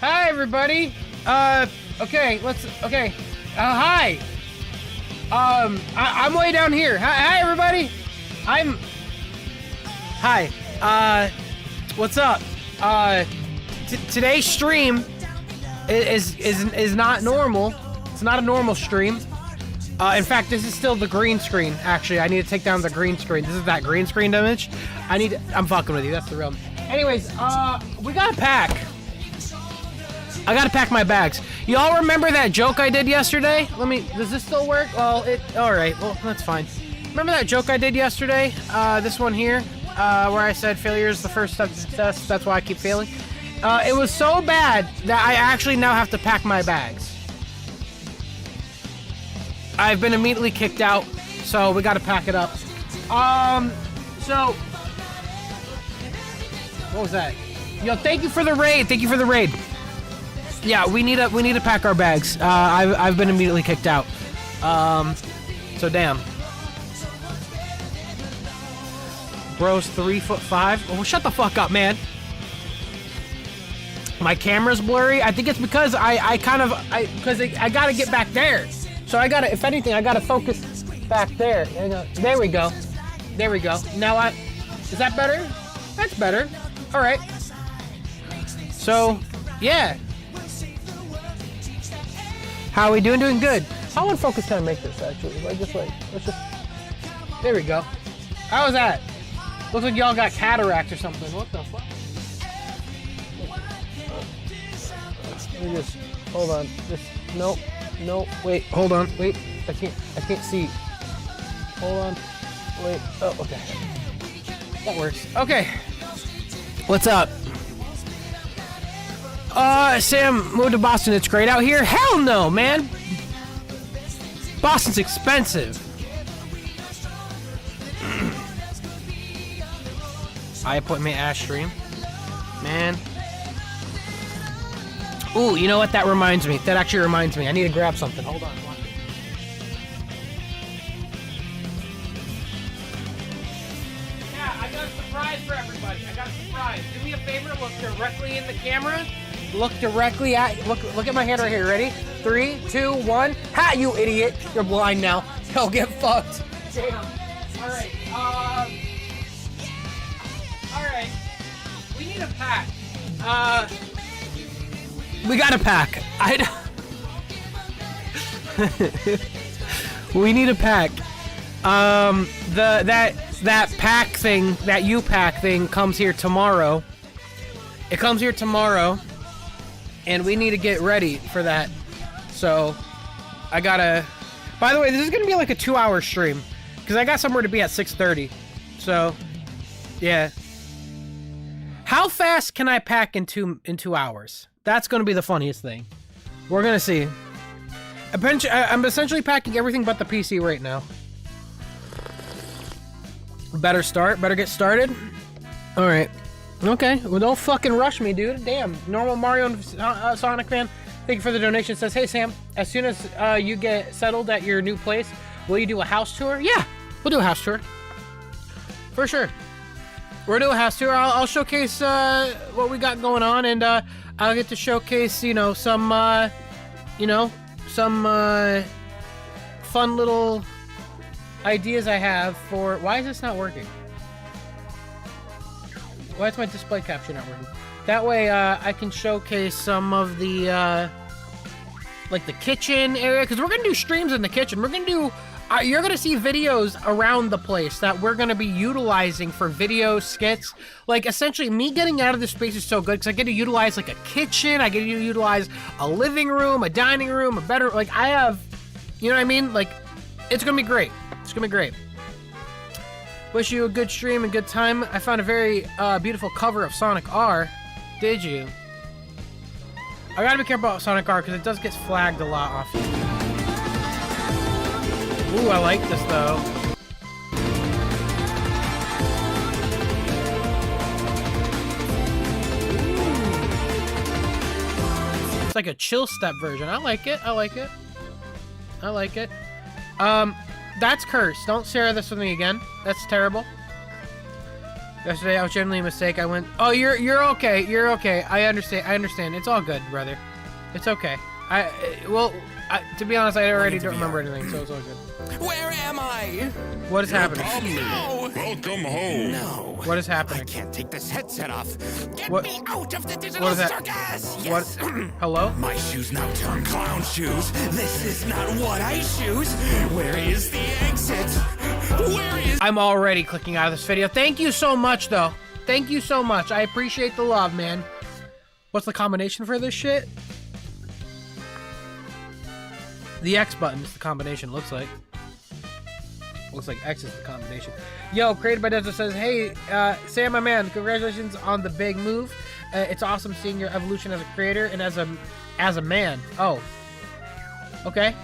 Hi, everybody. Okay, hi. I'm way down here. Hi, everybody. Hi. What's up? Today's stream is not normal. It's not a normal stream. In fact, this is still the green screen. Actually, I need to take down the green screen. This is that green screen image. I'm fucking with you. That's the real. Anyways, we gotta pack. I gotta pack my bags. Y'all remember that joke I did yesterday? Does this still work? Well, alright, well, that's fine. Remember that joke I did yesterday? This one here, where I said failure is the first step to success, that's why I keep failing. It was so bad that I actually now have to pack my bags. I've been immediately kicked out, so we gotta pack it up. So, what was that? Yo, thank you for the raid. Yeah, we need to pack our bags. I've been immediately kicked out. So damn. Bro's 3'5". Oh, shut the fuck up, man. My camera's blurry. I think it's because I gotta get back there. So if anything, I gotta focus back there. There we go. Now is that better? That's better. All right. So, yeah. How are we doing? Doing good. How on focus can I make this, actually? There we go. How was that? Looks like y'all got cataract or something. What the fuck? Let me just, hold on. No, wait, hold on. Wait, I can't see. Hold on. Wait, oh, okay. That works. Okay. What's up? Sam moved to Boston. It's great out here. Hell no, man. Boston's expensive. I appointment Ash stream. Man. Ooh, you know what? That reminds me. That actually reminds me. I need to grab something. Hold on. Yeah, I got a surprise for everybody. Do me a favor. Look directly in the camera. Look directly at. Look at my hand right here. Ready? 3, 2, 1. Ha! You idiot! You're blind now. Go get fucked. Damn. All right. All right. We need a pack. We gotta pack. We need a pack. That pack thing, that U-pack thing comes here tomorrow. It comes here tomorrow, and we need to get ready for that. So, I gotta. By the way, this is gonna be like a 2-hour stream because I got somewhere to be at 6:30. So, yeah. How fast can I pack in 2 hours? That's going to be the funniest thing. We're going to see. I'm essentially packing everything but the PC right now. Better get started. All right. Okay. Well, don't fucking rush me, dude. Damn. Normal Mario and Sonic fan. Thank you for the donation. Says, hey, Sam, as soon as you get settled at your new place, will you do a house tour? Yeah, we'll do a house tour. For sure. We're doing a house tour. I'll showcase what we got going on, and I'll get to showcase, some fun little ideas I have for. Why is this not working? Why is my display capture not working? That way, I can showcase some of the like the kitchen area, because we're gonna do streams in the kitchen. We're gonna do. You're going to see videos around the place that we're going to be utilizing for video skits. Like, essentially, me getting out of this space is so good because I get to utilize, like, a kitchen. I get to utilize a living room, a dining room, a bedroom. Like, I have, you know what I mean? Like, it's going to be great. It's going to be great. Wish you a good stream and good time. I found a very beautiful cover of Sonic R. Did you? I got to be careful about Sonic R because it does get flagged a lot off YouTube. Ooh, I like this though. Ooh. It's like a chill step version. I like it. That's cursed. Don't share this with me again. That's terrible. Yesterday, I was generally a mistake. I went, oh, you're okay. You're okay. I understand. It's all good, brother. It's okay. To be honest, I already don't remember anything, so it's all good. Where am I? What is happening? No. Welcome home. No. What is happening? I can't take this headset off. Get What? me out of the digital What is that? circus. What? Yes. Hello? My shoes now turn clown shoes. This is not what I choose. Where is the exit? Where is... I'm already clicking out of this video. Thank you so much, though. Thank you so much. I appreciate the love, man. What's the combination for this shit? The X button is the combination, looks like. Looks like X is the combination. Yo, created by Desert says, hey, Sam, my man, congratulations on the big move. It's awesome seeing your evolution as a creator and as a man. Oh. Okay.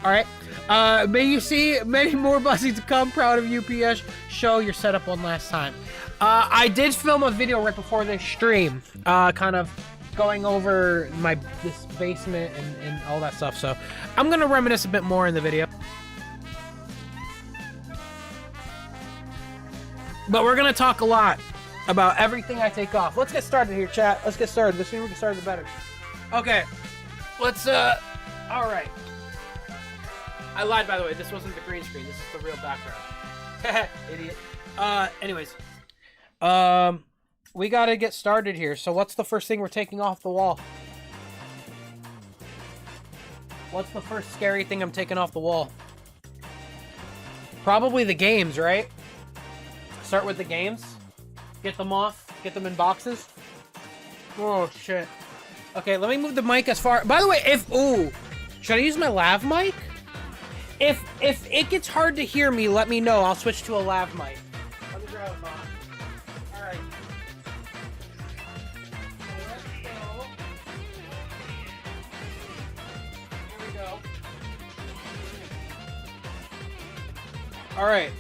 Alright. May you see many more blessings to come. Proud of you, PS. Show your setup one last time. I did film a video right before this stream. Kind of going over this basement and all that stuff. So I'm going to reminisce a bit more in the video. But we're going to talk a lot about everything I take off. Let's get started here, chat. Let's get started. The sooner we get started, the better. Okay. Let's, alright. I lied, by the way. This wasn't the green screen. This is the real background. Idiot. Anyways. We gotta get started here. So what's the first thing we're taking off the wall? What's the first scary thing I'm taking off the wall? Probably the games, right? Start with the games. Get them off. Get them in boxes. Oh, shit. Okay, let me move the mic as far... By the way, ooh. Should I use my lav mic? If it gets hard to hear me, let me know. I'll switch to a lav mic. Let me grab a box. Alright. Let's go. Here we go. Alright.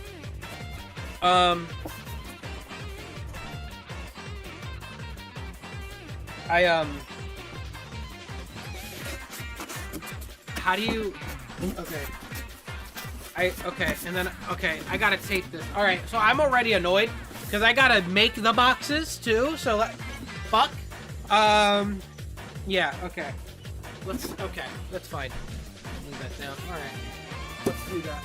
How do you... Okay. I gotta tape this. Alright, so I'm already annoyed, because I gotta make the boxes, too, so fuck. Yeah, okay. Okay, that's fine. Leave that down. Alright. Let's do that.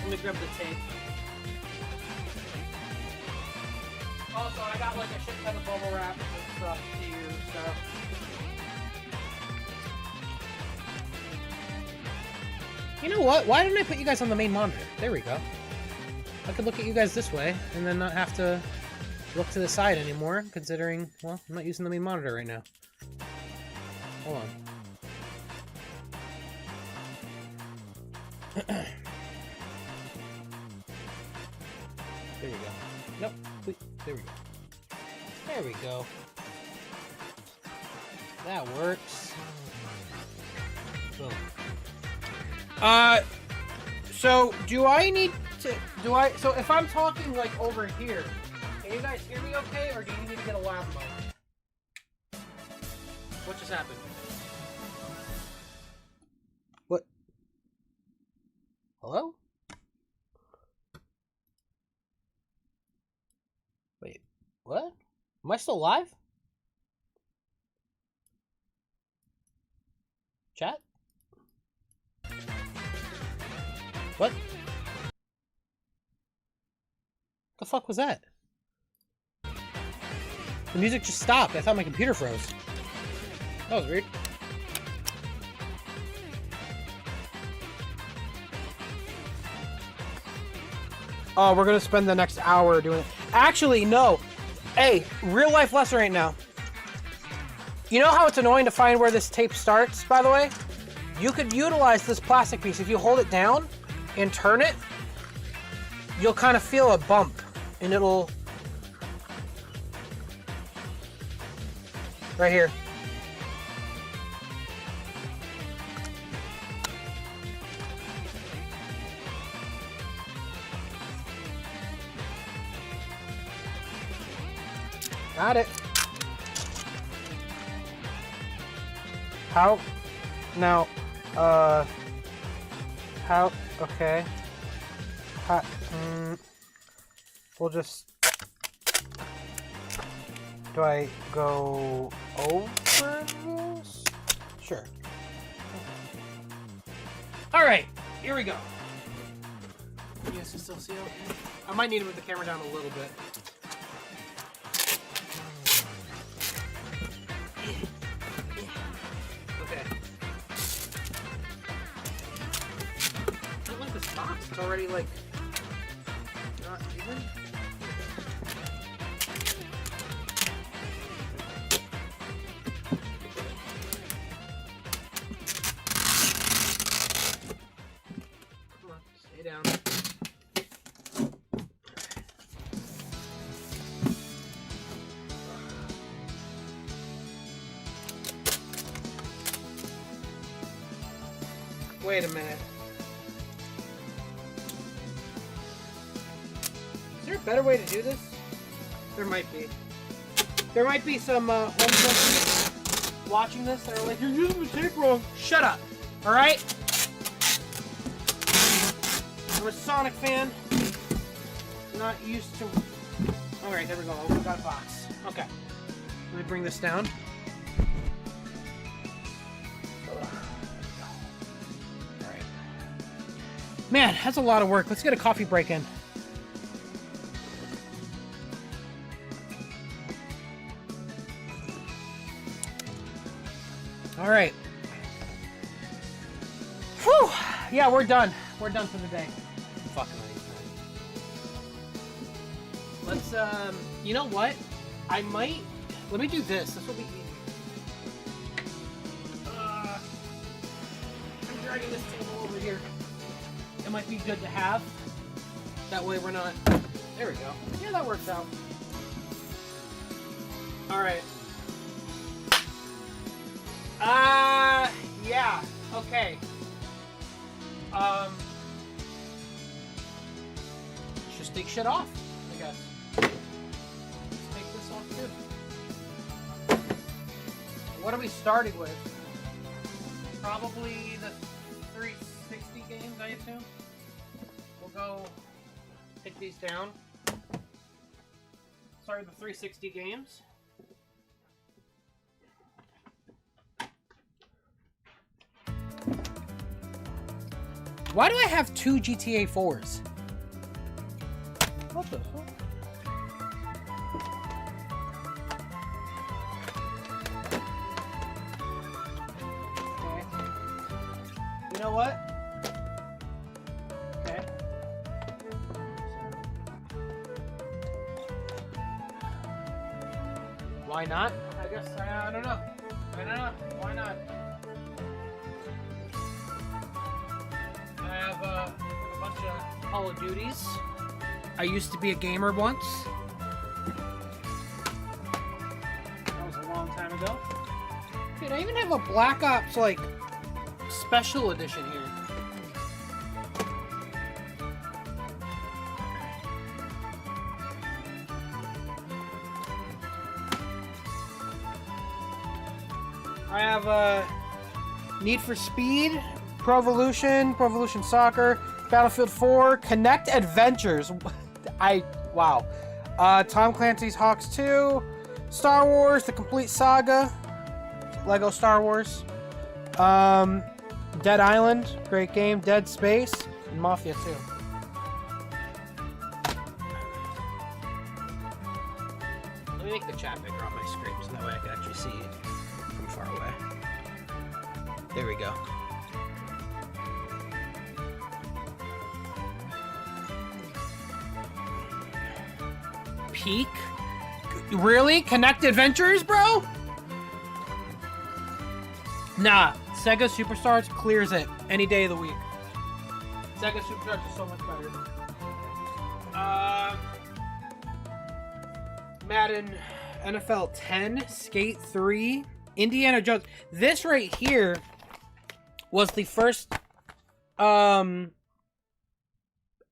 Let me grab the tape. Also, I got like a shit ton of bubble wrap and stuff to use, so... You know what? Why didn't I put you guys on the main monitor? There we go. I could look at you guys this way, and then not have to look to the side anymore, considering, well, I'm not using the main monitor right now. Hold on. There you go. Nope. There we go. There we go. That works. Boom. So do I need to, so if I'm talking like over here, can you guys hear me okay, or do you need to get a lav mic? What just happened? What? Hello? Wait, what? Am I still live? Chat? What? The fuck was that? The music just stopped. I thought my computer froze. That was weird. Oh, we're gonna spend the next hour doing it. Actually, no. Hey, real life lesson right now. You know how it's annoying to find where this tape starts, by the way? You could utilize this plastic piece. If you hold it down and turn it, you'll kind of feel a bump, and it'll... Right here. Got it. How? Now, how? Okay. How? we'll just... Do I go over this? Sure. Alright, here we go. You guys can still see okay? I might need to move the camera down a little bit. Okay. I don't like this box. It's already like not even. Come on, stay down. Wait a minute. Is there a better way to do this? There might be. There might be some home cookies watching this that are like, you're using the tape wrong. Shut up. Alright? I'm a Sonic fan. Not used to... Alright, there we go. We got a box. Okay. Let me bring this down. Man, that's a lot of work. Let's get a coffee break in. All right. Whew. Yeah, we're done. We're done for the day. Fucking anything. Let's, you know what? I might... Let me do this. This will be easy. I'm dragging this table over here. It might be good to have. That way we're not... There we go. Yeah, that works out. Alright. Yeah. Okay. Just take shit off, I guess. Let's take this off too. What are we starting with? Probably the 360 games, I assume. We'll go take these down. Start with the 360 games. Why do I have 2 GTA 4s? What the fuck? Okay. You know what? Okay. Why not? I guess, I don't know. I don't know. Why not? I have a bunch of Call of Duties. I used to be a gamer once. That was a long time ago. Dude, I even have a Black Ops, like, special edition here. I have Need for Speed, Pro Evolution Soccer, Battlefield 4, Connect Adventures. Wow. Tom Clancy's Hawks 2, Star Wars, The Complete Saga, Lego Star Wars, Dead Island, great game, Dead Space, and Mafia 2. Let me make the chat bigger on my screen so that way I can actually see it from far away. There we go. Peak? Really? Connect Adventures, bro? Nah, Sega Superstars clears it any day of the week. Sega Superstars is so much better. Madden NFL 10, Skate 3, Indiana Jones. This right here was the first Xbox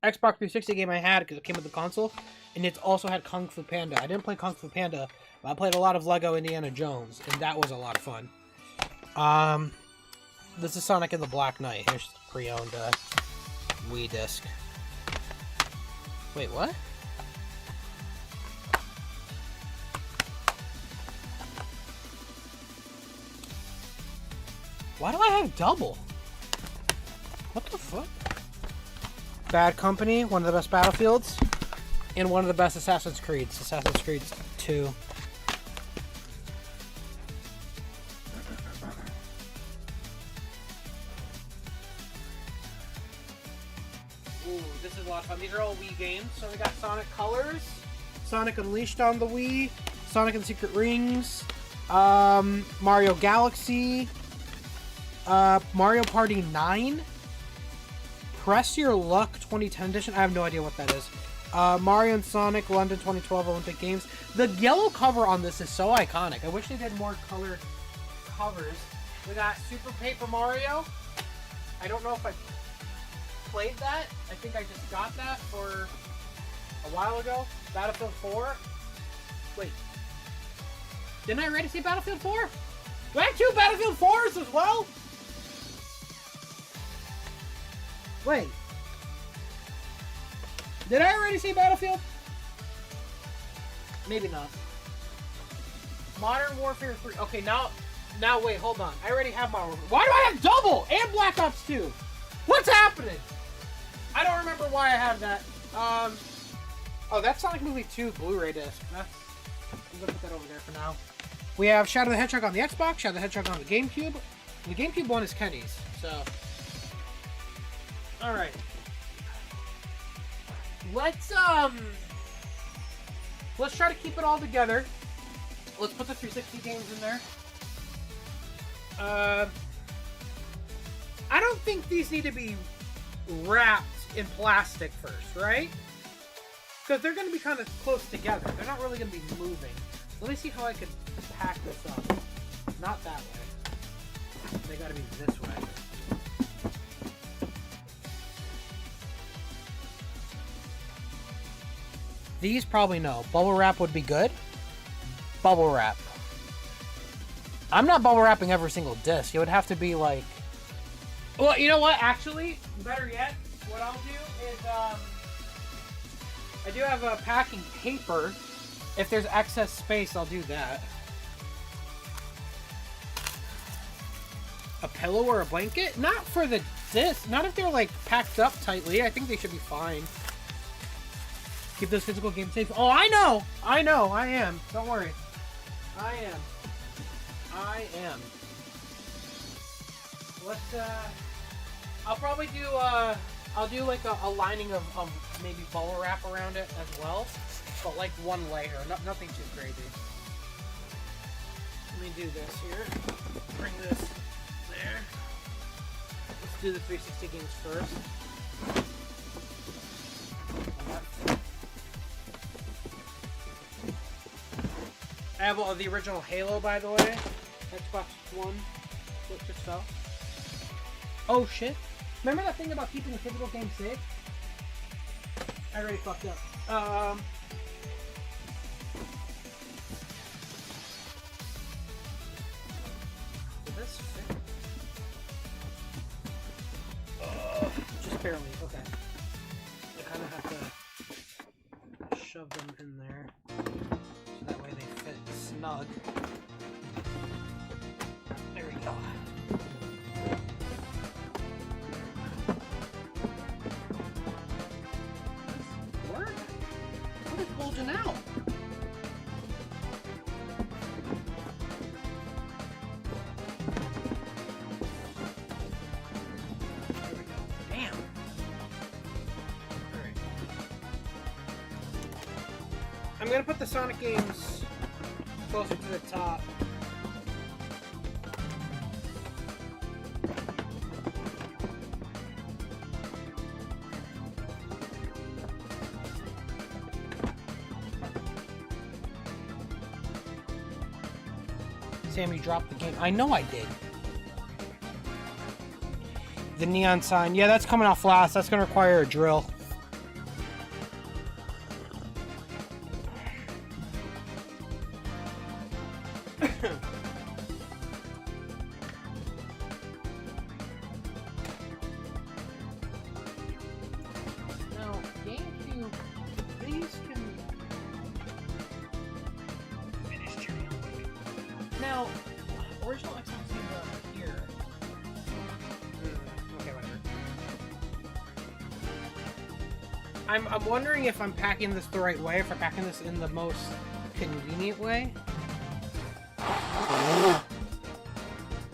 360 game I had because it came with the console. And it also had Kung Fu Panda. I didn't play Kung Fu Panda, but I played a lot of Lego Indiana Jones, and that was a lot of fun. This is Sonic and the Black Knight. Here's the pre-owned Wii disc. Wait, what? Why do I have double? What the fuck? Bad Company, one of the best Battlefields, and one of the best Assassin's Creeds. Assassin's Creed 2. Ooh, this is a lot of fun. These are all Wii games. So we got Sonic Colors, Sonic Unleashed on the Wii, Sonic and Secret Rings, Mario Galaxy, Mario Party 9, Press Your Luck 2010 edition. I have no idea what that is. Mario and Sonic London 2012 Olympic Games. The yellow cover on this is so iconic. I wish they did more colored covers. We got Super Paper Mario. I don't know if I played that. I think I just got that for a while ago. Battlefield 4. Wait. Didn't I already see Battlefield 4? Do I have 2 Battlefield 4s as well? Wait. Did I already see Battlefield? Maybe not. Modern Warfare 3. Okay, now wait, hold on. I already have Modern Warfare. Why do I have double and Black Ops 2? What's happening? I don't remember why I have that. Oh, that's Sonic Movie 2 Blu-ray disc. I'm gonna put that over there for now. We have Shadow the Hedgehog on the Xbox, Shadow the Hedgehog on the GameCube. The GameCube one is Kenny's, so. Alright. Let's try to keep it all together. Let's put the 360 games in there. I don't think these need to be wrapped in plastic first, right? Because they're going to be kind of close together. They're not really going to be moving. Let me see how I could pack this up. Not that way. They got to be this way. These probably no. Bubble wrap would be good. Bubble wrap. I'm not bubble wrapping every single disc. It would have to be like... Well, you know what? Actually, better yet, what I'll do is... I do have a packing paper. If there's excess space, I'll do that. A pillow or a blanket? Not for the disc. Not if they're like packed up tightly. I think they should be fine. Keep those physical games safe. Oh, I know! I know, I am. Don't worry. I am. Let's, I'll probably do, I'll do like a lining of maybe bubble wrap around it as well. But like one layer, nothing too crazy. Let me do this here. Bring this there. Let's do the 360 games first. I have the original Halo, by the way. Xbox One. What just fell? Oh shit! Remember that thing about keeping the physical game safe? I already fucked up. Did this fit? Just barely. Okay. I kind of have to shove them in there. That way they fit snug. There we go. Work? What is bulging out? There we go. Damn. Alright. I'm gonna put the Sonic games closer to the top. Sammy dropped the game. I know I did. The neon sign. Yeah, that's coming off last. That's going to require a drill. Now, GameCube, these can finish here real quick. Now, original Xbox games are here. I'm wondering if I'm packing this the right way, if I'm packing this in the most convenient way.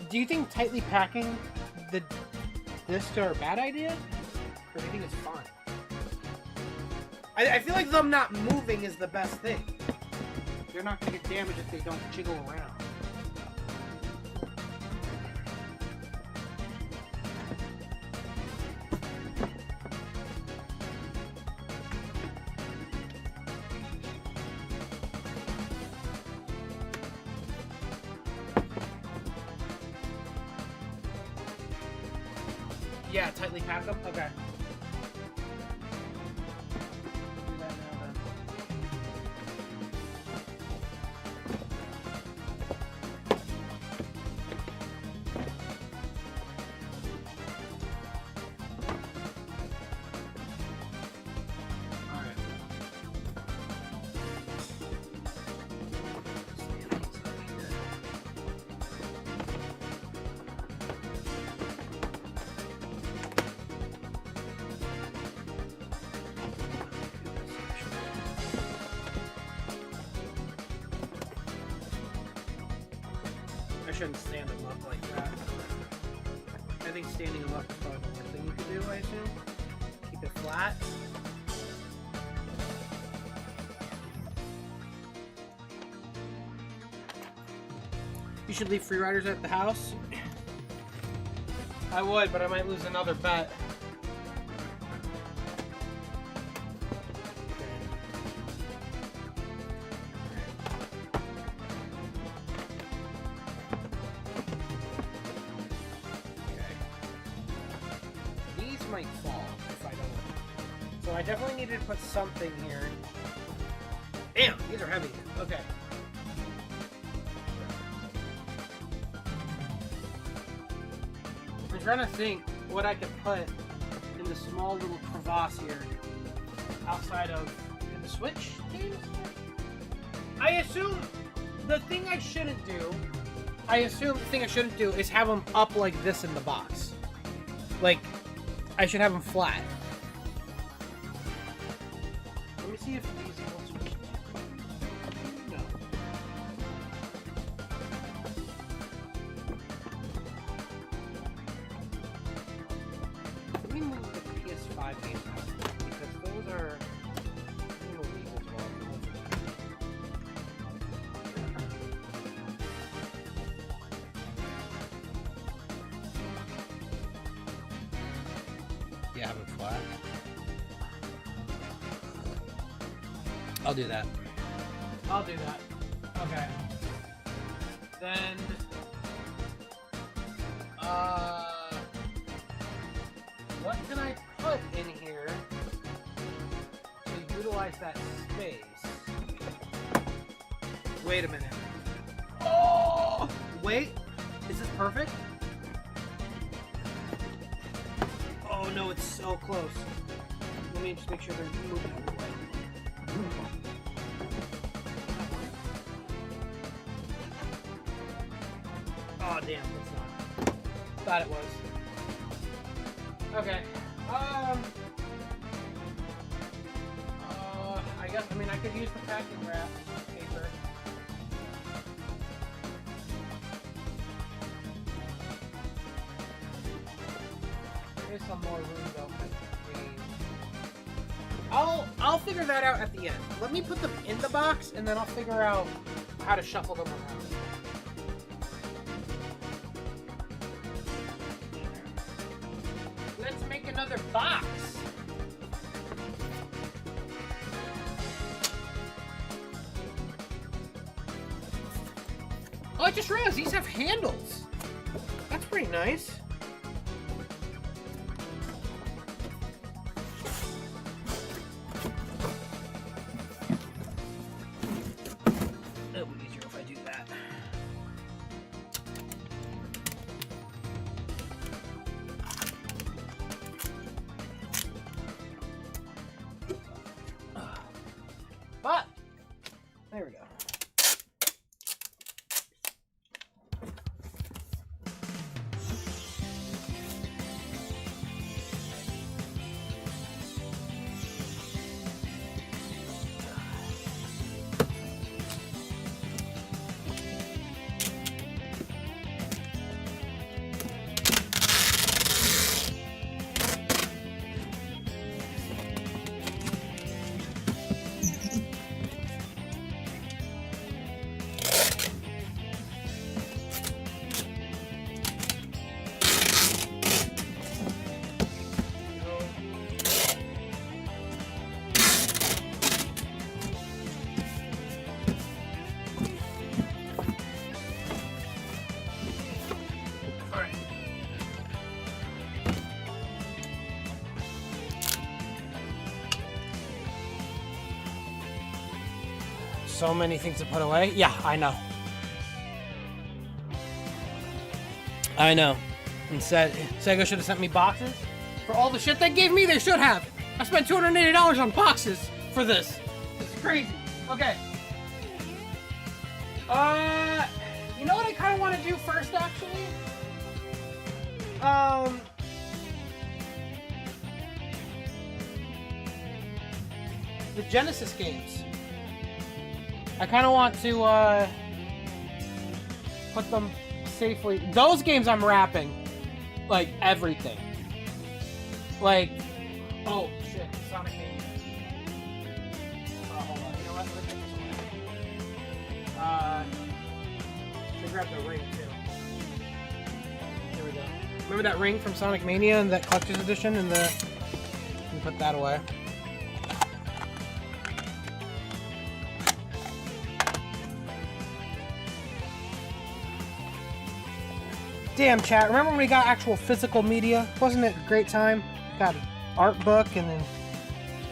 Do you think tightly packing the discs are a bad idea? Or do you think it's fine? I feel like them not moving is the best thing. They're not going to get damaged if they don't jiggle around. Yeah, tightly pack them? Okay. Do that now then. Alright. I shouldn't stand them up like that. I think standing them up is probably the worst thing you could do, I assume. Keep it flat. You should leave free riders at the house. I would, but I might lose another bet. Might fall if I don't. So I definitely needed to put something here. Damn, these are heavy. Okay. I'm trying to think what I could put in the small little crevasse here outside of the switch. I assume the thing I shouldn't do. Is have them up like this in the box. Like, I should have them flat. Let me see if these will switch. No. Let me move the PS5 games out because those are. I'm gonna move these as well. Yeah, have it flat. I'll do that. Okay. Then, what can I put in here to utilize that space? Wait a minute. Oh! Wait, is this perfect? Oh no, it's so close. Let me just make sure they're moving out of the way. Oh damn, it's not. Thought it was. Okay. I could use the packing wrap paper. There is some more room though. I'll figure that out at the end. Let me put them in the box and then I'll figure out how to shuffle them around. Let's make another box. Oh, I just realized these have handles. That's pretty nice. It'll be easier if I do that. But there we go. so many things to put away. Yeah, I know. I know. And Sega should have sent me boxes for all the shit they gave me. They should have. I spent $280 on boxes for this. It's crazy. Okay. You know what I kind of want to do first, actually? The Genesis games. I kind of want to, put them safely. Those games I'm wrapping, like, everything. Like, oh, shit, Sonic Mania. Hold on, you know what? Let me take this one. They grabbed the ring, too. Here we go. Remember that ring from Sonic Mania and that collector's edition and the... Let me put that away. Damn, chat. Remember when we got actual physical media? Wasn't it a great time? Got an art book and then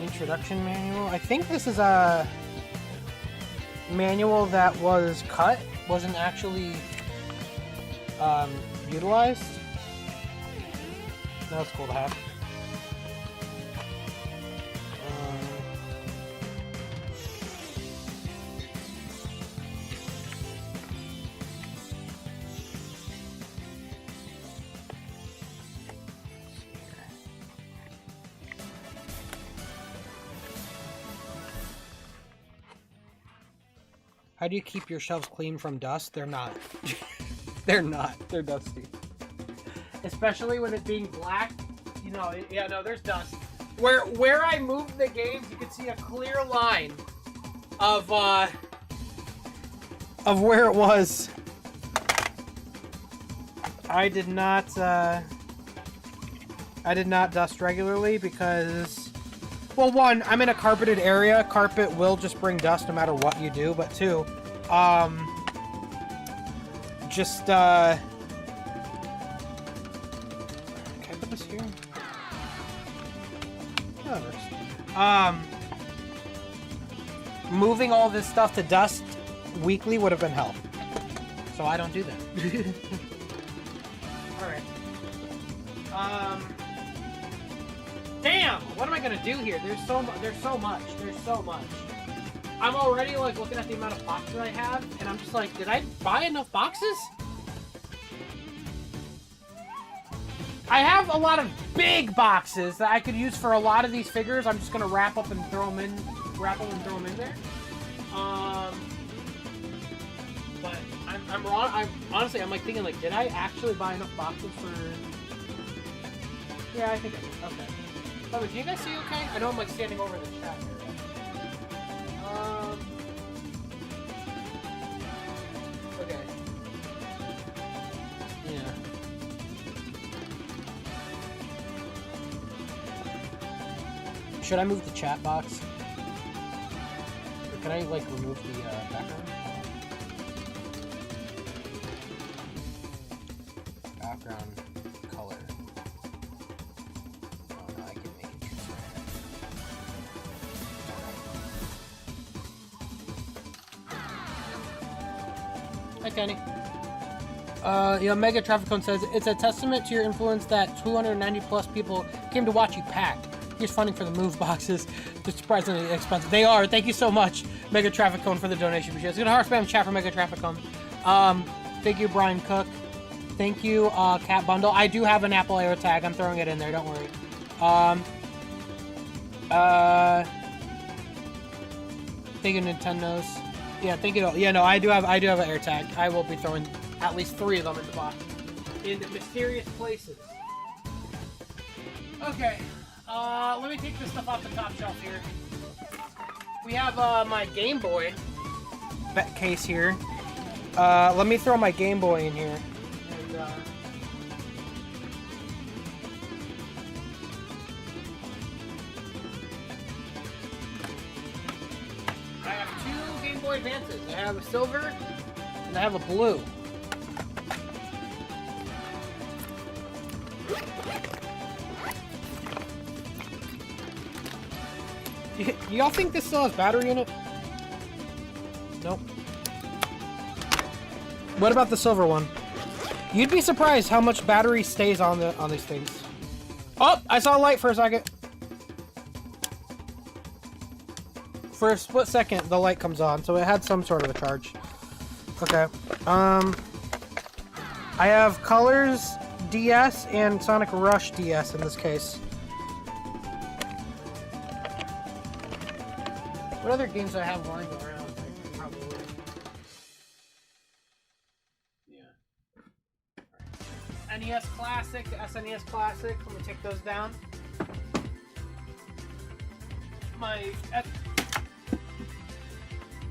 introduction manual. I think this is a manual that was cut. Wasn't actually utilized. That was cool to have. How do you keep your shelves clean from dust? They're not. They're not. They're dusty. Especially with it being black. You know, yeah, no, there's dust. Where I moved the games, you can see a clear line of where it was. I did not dust regularly because, well, one, I'm in a carpeted area. Carpet will just bring dust no matter what you do. But two, just, can I put this here? No, moving all this stuff to dust weekly would have been hell. So I don't do that. Alright. Damn! What am I gonna do here? There's so much. I'm already like looking at the amount of boxes I have, and I'm just like, did I buy enough boxes? I have a lot of big boxes that I could use for a lot of these figures. I'm just gonna wrap them and throw them in there. But I'm wrong. I'm like thinking like, did I actually buy enough boxes for? Yeah, I think I did. Okay. By the way, can you guys see okay? I know I'm like standing over the chat here. Okay. Yeah. Should I move the chat box? Or can I like remove the background? Background color. Oh no, I can make it transparent. Hi, Kennie. Mega Traffic Cone says, it's a testament to your influence that 290 plus people came to watch you pack. Here's funding for the move boxes. They're surprisingly expensive. They are. Thank you so much, Mega Traffic Cone, for the donation. It's gonna heart spam chat for Mega Traffic Cone. Thank you, Brian Cook. Thank you, Cat Bundle. I do have an Apple AirTag. I'm throwing it in there. Don't worry. Thank you, Nintendo's. Yeah, thank you. Yeah, no, I do have an AirTag. I will be throwing at least 3 of them in the box in mysterious places. Okay. Let me take this stuff off the top shelf here. We have my Game Boy case here. Let me throw my Game Boy in here. And, I have 2 Game Boy Advances. I have a silver and I have a blue. Y'all think this still has battery in it? Nope. What about the silver one? You'd be surprised how much battery stays on these things. Oh, I saw a light for a second. For a split second, the light comes on, so it had some sort of a charge. Okay. I have Colors DS and Sonic Rush DS in this case. What other games do I have lying around? Probably. Yeah. NES Classic, SNES Classic. Let me take those down.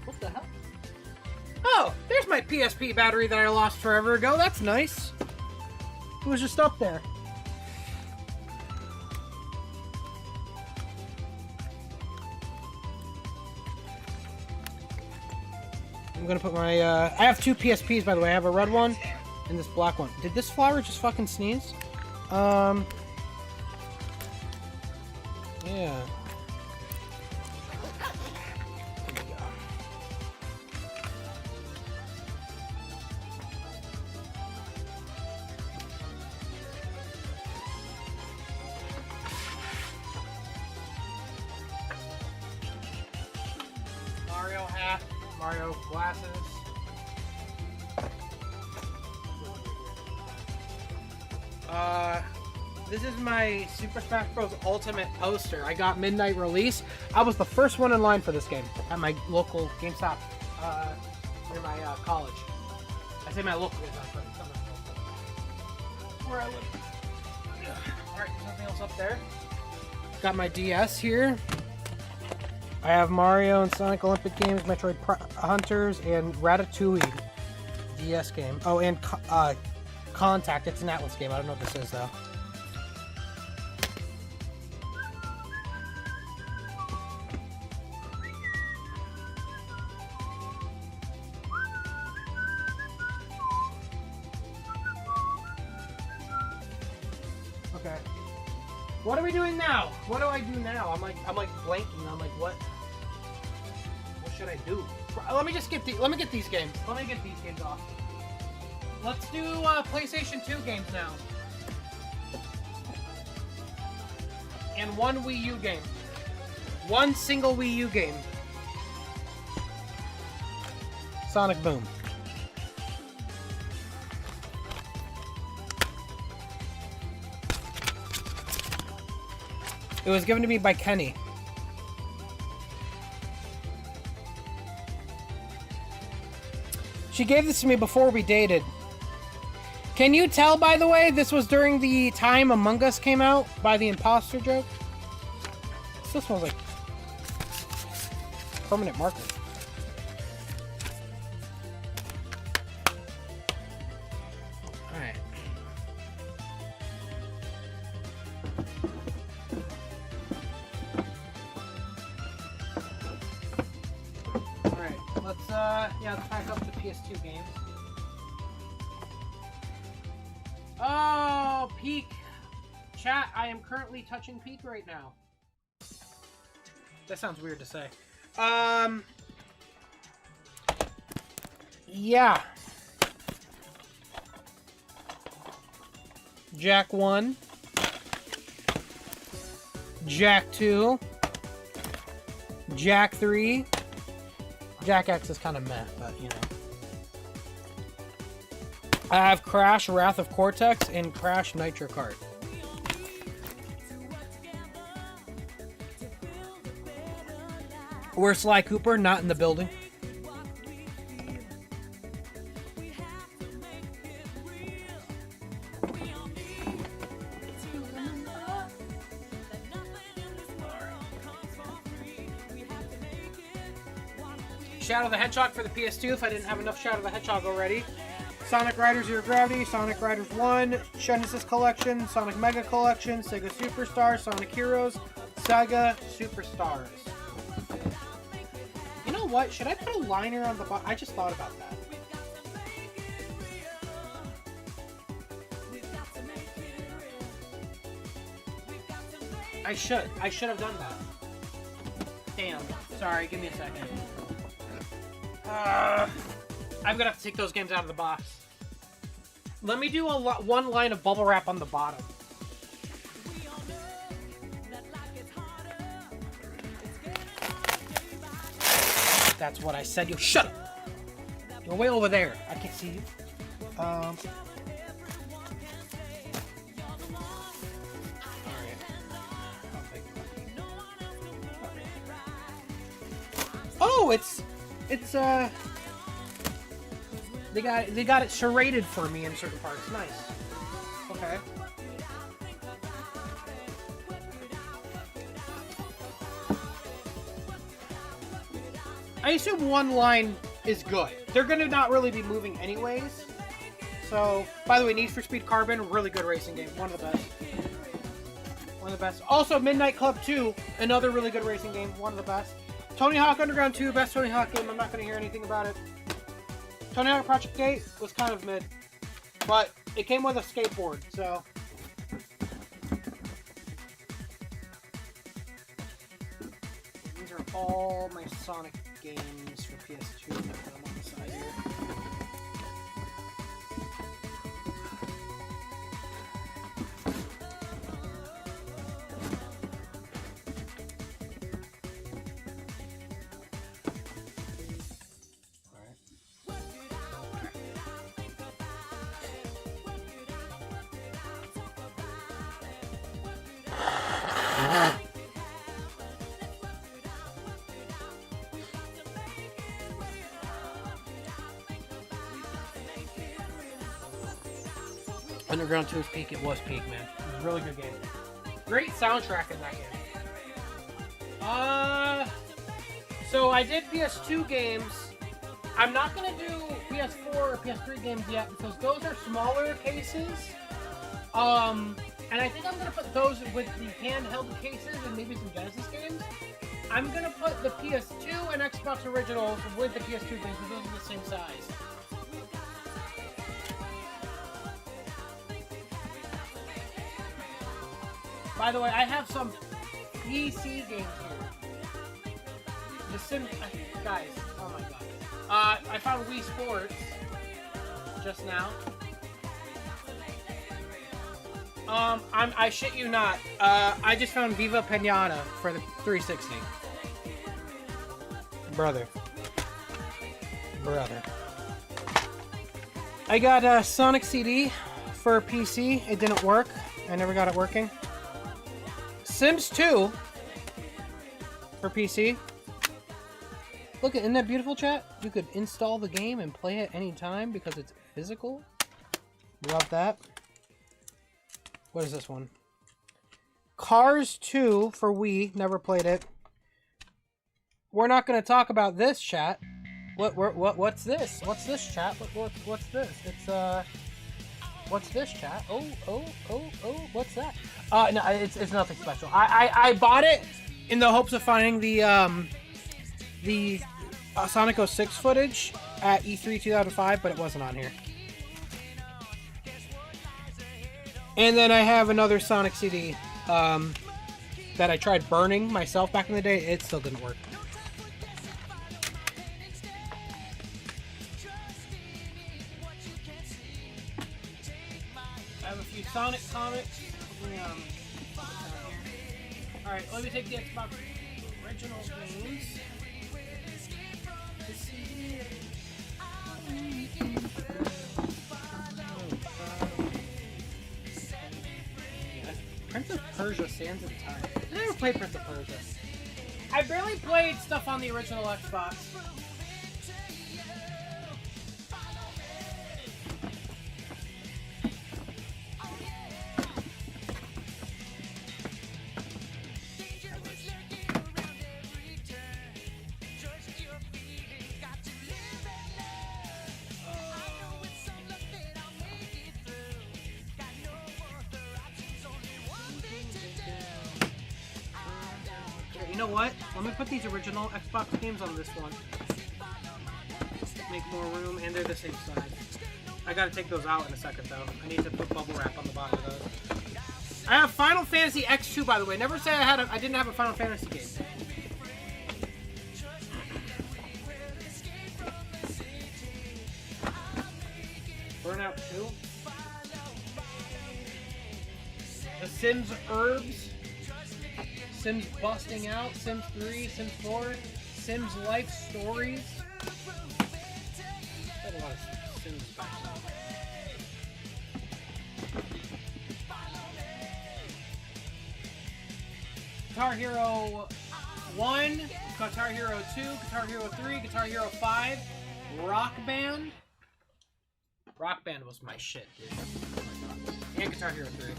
What the hell? Oh, there's my PSP battery that I lost forever ago. That's nice. It was just up there. I'm gonna put my, I have two PSPs, by the way. I have a red one and this black one. Did this flower just fucking sneeze? Yeah. Mario hat, Mario glasses. This is my Super Smash Bros. Ultimate poster. I got midnight release. I was the first one in line for this game at my local GameStop near my college. I say my local GameStop, but it's not my local. Where I live. Alright, something else up there. Got my DS here. I have Mario and Sonic Olympic games, Metroid Hunters, and Ratatouille DS game. Oh, and Contact. It's an Atlas game. I don't know what this is, though. Okay. What are we doing now? What do I do now? I'm like blanking. I'm like, what should I do? Let me just get let me get these games. Let me get these games off. Let's do PlayStation 2 games now. And one Wii U game. One single Wii U game. Sonic Boom. It was given to me by Kennie. She gave this to me before we dated. Can you tell, by the way, this was during the time Among Us came out by the imposter joke? This smells like permanent marker. Alright. Alright, let's pack up the PS2 games. Oh, Peak. Chat, I am currently touching Peak right now. That sounds weird to say. Yeah. Jack 1. Jack 2. Jack 3. Jack X is kind of meh, but you know. I have Crash Wrath of Cortex and Crash Nitro Kart. Where's Sly Cooper? Not in the building. Shadow the Hedgehog for the PS2 if I didn't have enough Shadow the Hedgehog already. Sonic Riders Zero Gravity, Sonic Riders 1, Genesis Collection, Sonic Mega Collection, Sega Superstars, Sonic Heroes, Sega Superstars. You know what? Should I put a liner on the bottom? I just thought about that. I should have done that. Damn. Sorry, give me a second. I'm gonna have to take those games out of the box. Let me do one line of bubble wrap on the bottom. That's what I said. You shut up. You're way over there. I can't see you. Oh, it's they got it serrated for me in certain parts. Nice. Okay. I assume one line is good. They're gonna not really be moving anyways. So, by the way, Need for Speed Carbon, really good racing game. One of the best. One of the best. Also, Midnight Club 2, another really good racing game. One of the best. Tony Hawk Underground 2, best Tony Hawk game. I'm not going to hear anything about it. Tony Hawk Project 8 was kind of mid. But it came with a skateboard, so... These are all my Sonic games for PS2 that I'm on the side here. Underground 2's peak. It was peak, man. It was a really good game. Great soundtrack in that game. So I did PS2 games. I'm not gonna do PS4 or PS3 games yet because those are smaller cases. And I think I'm gonna put those with the handheld cases and maybe some Genesis games. I'm gonna put the PS2 and Xbox originals with the PS2 games because those are the same size. By the way, I have some PC games here. The Sim... Guys, oh my god. I found Wii Sports just now. I shit you not. I just found Viva Pinata for the 360. Brother. I got a Sonic CD for PC. It didn't work. I never got it working. Sims 2 for PC. Look, isn't that beautiful, chat? You could install the game and play it anytime because it's physical. Love that. What is this one? Cars 2 for Wii. Never played it. We're not going to talk about this, chat. What's this? What's this, chat? What's this? It's what's this, chat? Oh, what's that? No, it's nothing special. I bought it in the hopes of finding the Sonic 06 footage at E3 2005, but it wasn't on here. And then I have another Sonic CD that I tried burning myself back in the day. It still didn't work. I have a few Sonic comics. Alright, let me take the Xbox original games. Prince of Persia: Sands of Time. I never played Prince of Persia. I barely played stuff on the original Xbox. You know what? Let me put these original Xbox games on this one. Make more room, and they're the same size. I gotta take those out in a second, though. I need to put bubble wrap on the bottom of those. I have Final Fantasy X2, by the way. Never say I didn't have a Final Fantasy game. Sims Herbs, Sims Busting Out, Sims 3, Sims 4, Sims Life Stories. Got a lot of Sims back now. Guitar Hero 1, Guitar Hero 2, Guitar Hero 3, Guitar Hero 5, Rock Band. Rock Band was my shit, dude. And Guitar Hero 3.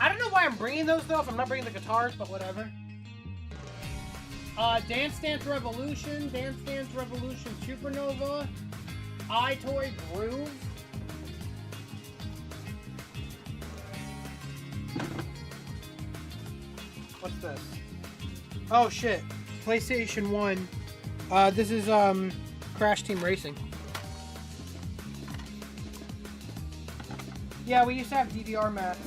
I don't know why I'm bringing those though, if I'm not bringing the guitars, but whatever. Dance Dance Revolution, Dance Dance Revolution Supernova, iToy Groove. What's this? Oh shit. PlayStation 1. This is Crash Team Racing. Yeah, we used to have DVR mats.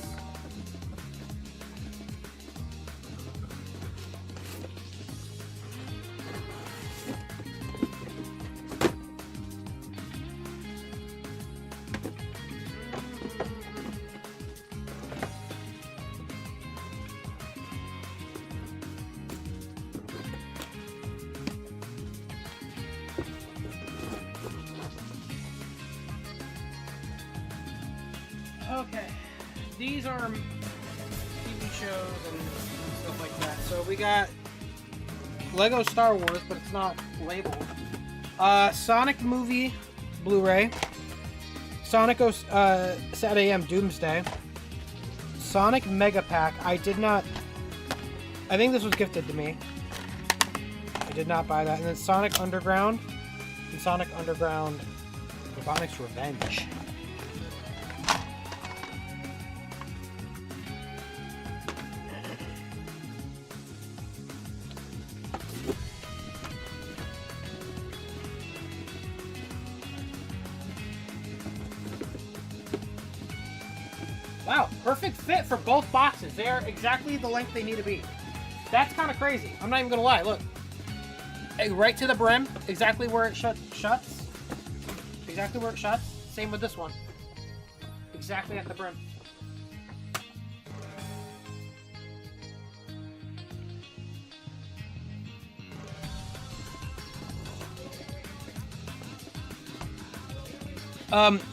Okay, these are TV shows and stuff like that. So we got Lego Star Wars, but it's not labeled. Sonic movie Blu-ray. Sonic Sad AM Doomsday. Sonic Mega Pack. I think this was gifted to me. I did not buy that. And then Sonic Underground. And Sonic Underground Robotnik's Revenge. Wow, perfect fit for both boxes. They are exactly the length they need to be. That's kind of crazy. I'm not even gonna lie. Look, right to the brim, exactly where it shuts. Exactly where it shuts. Same with this one. Exactly at the brim.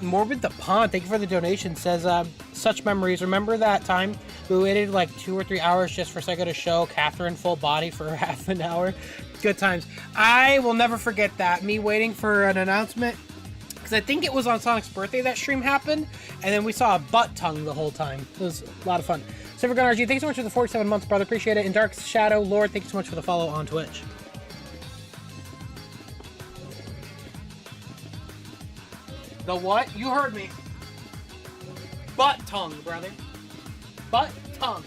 Morbid the Pond, thank you for the donation, says, such memories. Remember that time we waited like 2 or 3 hours just for Sega to show Catherine full body for half an hour? Good times. I will never forget that. Me waiting for an announcement, because I think it was on Sonic's birthday that stream happened, and then we saw a butt tongue the whole time. It was a lot of fun. Silvergun RG, thanks so much for the 47 months, brother. Appreciate it. And Dark Shadow Lord, thank you so much for the follow on Twitch. The what? You heard me. Butt tongue, brother. Butt tongue.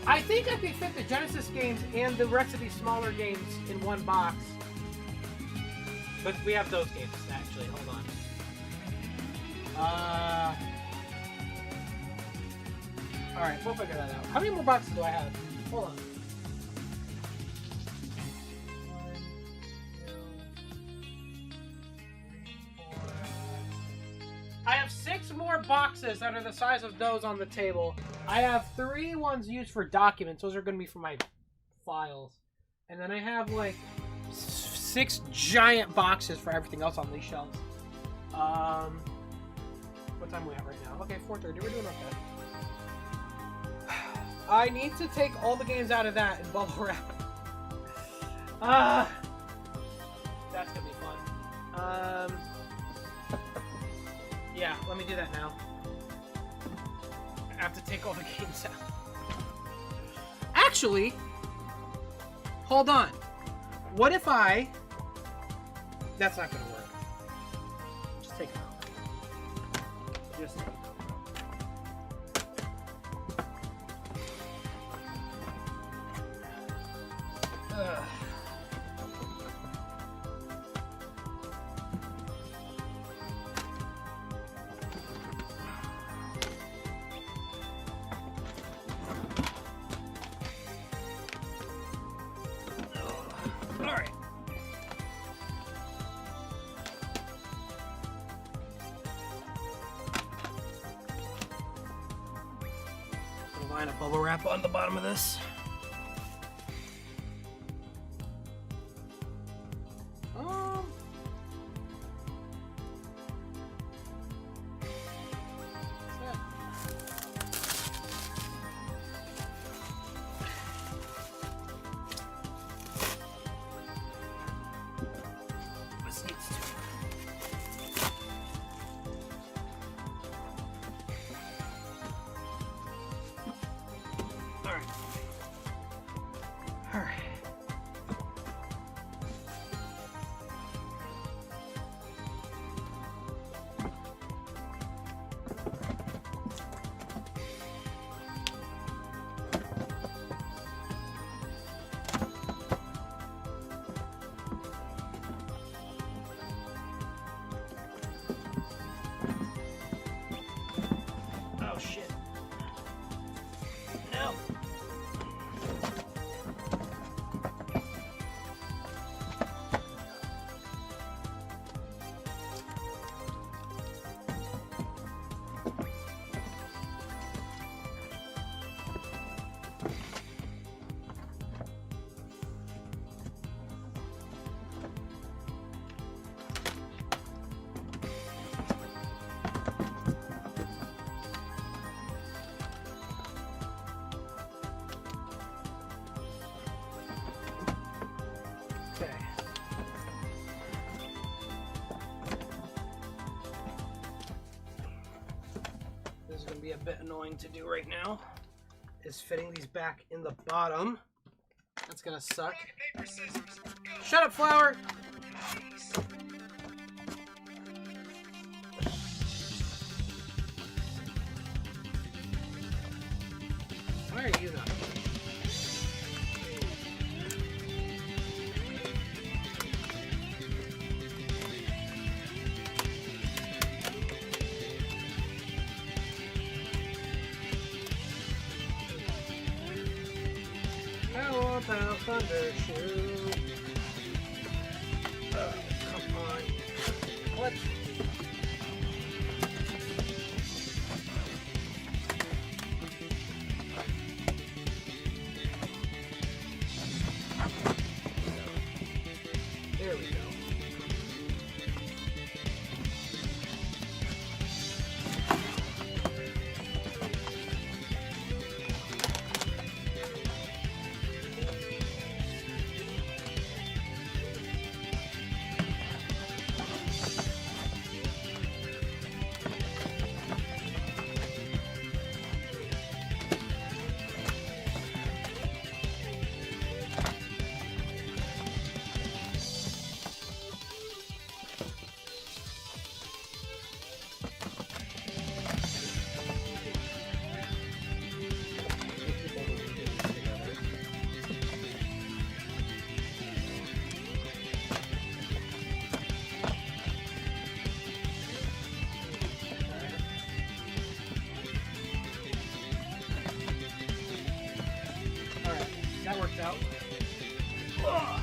I think I could fit the Genesis games and the rest of these smaller games in one box. But we have those games, actually. Hold on. Alright, we'll figure that out. How many more boxes do I have? Hold on. I have 6 more boxes that are the size of those on the table. I have 3 ones used for documents. Those are going to be for my files. And then I have like 6 giant boxes for everything else on these shelves. What time are we at right now? Okay, 4:30. We're doing okay. I need to take all the games out of that and bubble wrap. That's going to be fun. Yeah, let me do that now. I have to take all the games out. Actually, hold on. What if I... That's not going to work. Just take it out. Just take it out. Ugh. line of bubble wrap on the bottom of this. Be a bit annoying to do right now is fitting these back in the bottom. That's gonna suck. Paper, scissors, shut up, Flower! Why are you not? About Thundershoe. Oh, come on. What? There we go. That worked out. Ugh.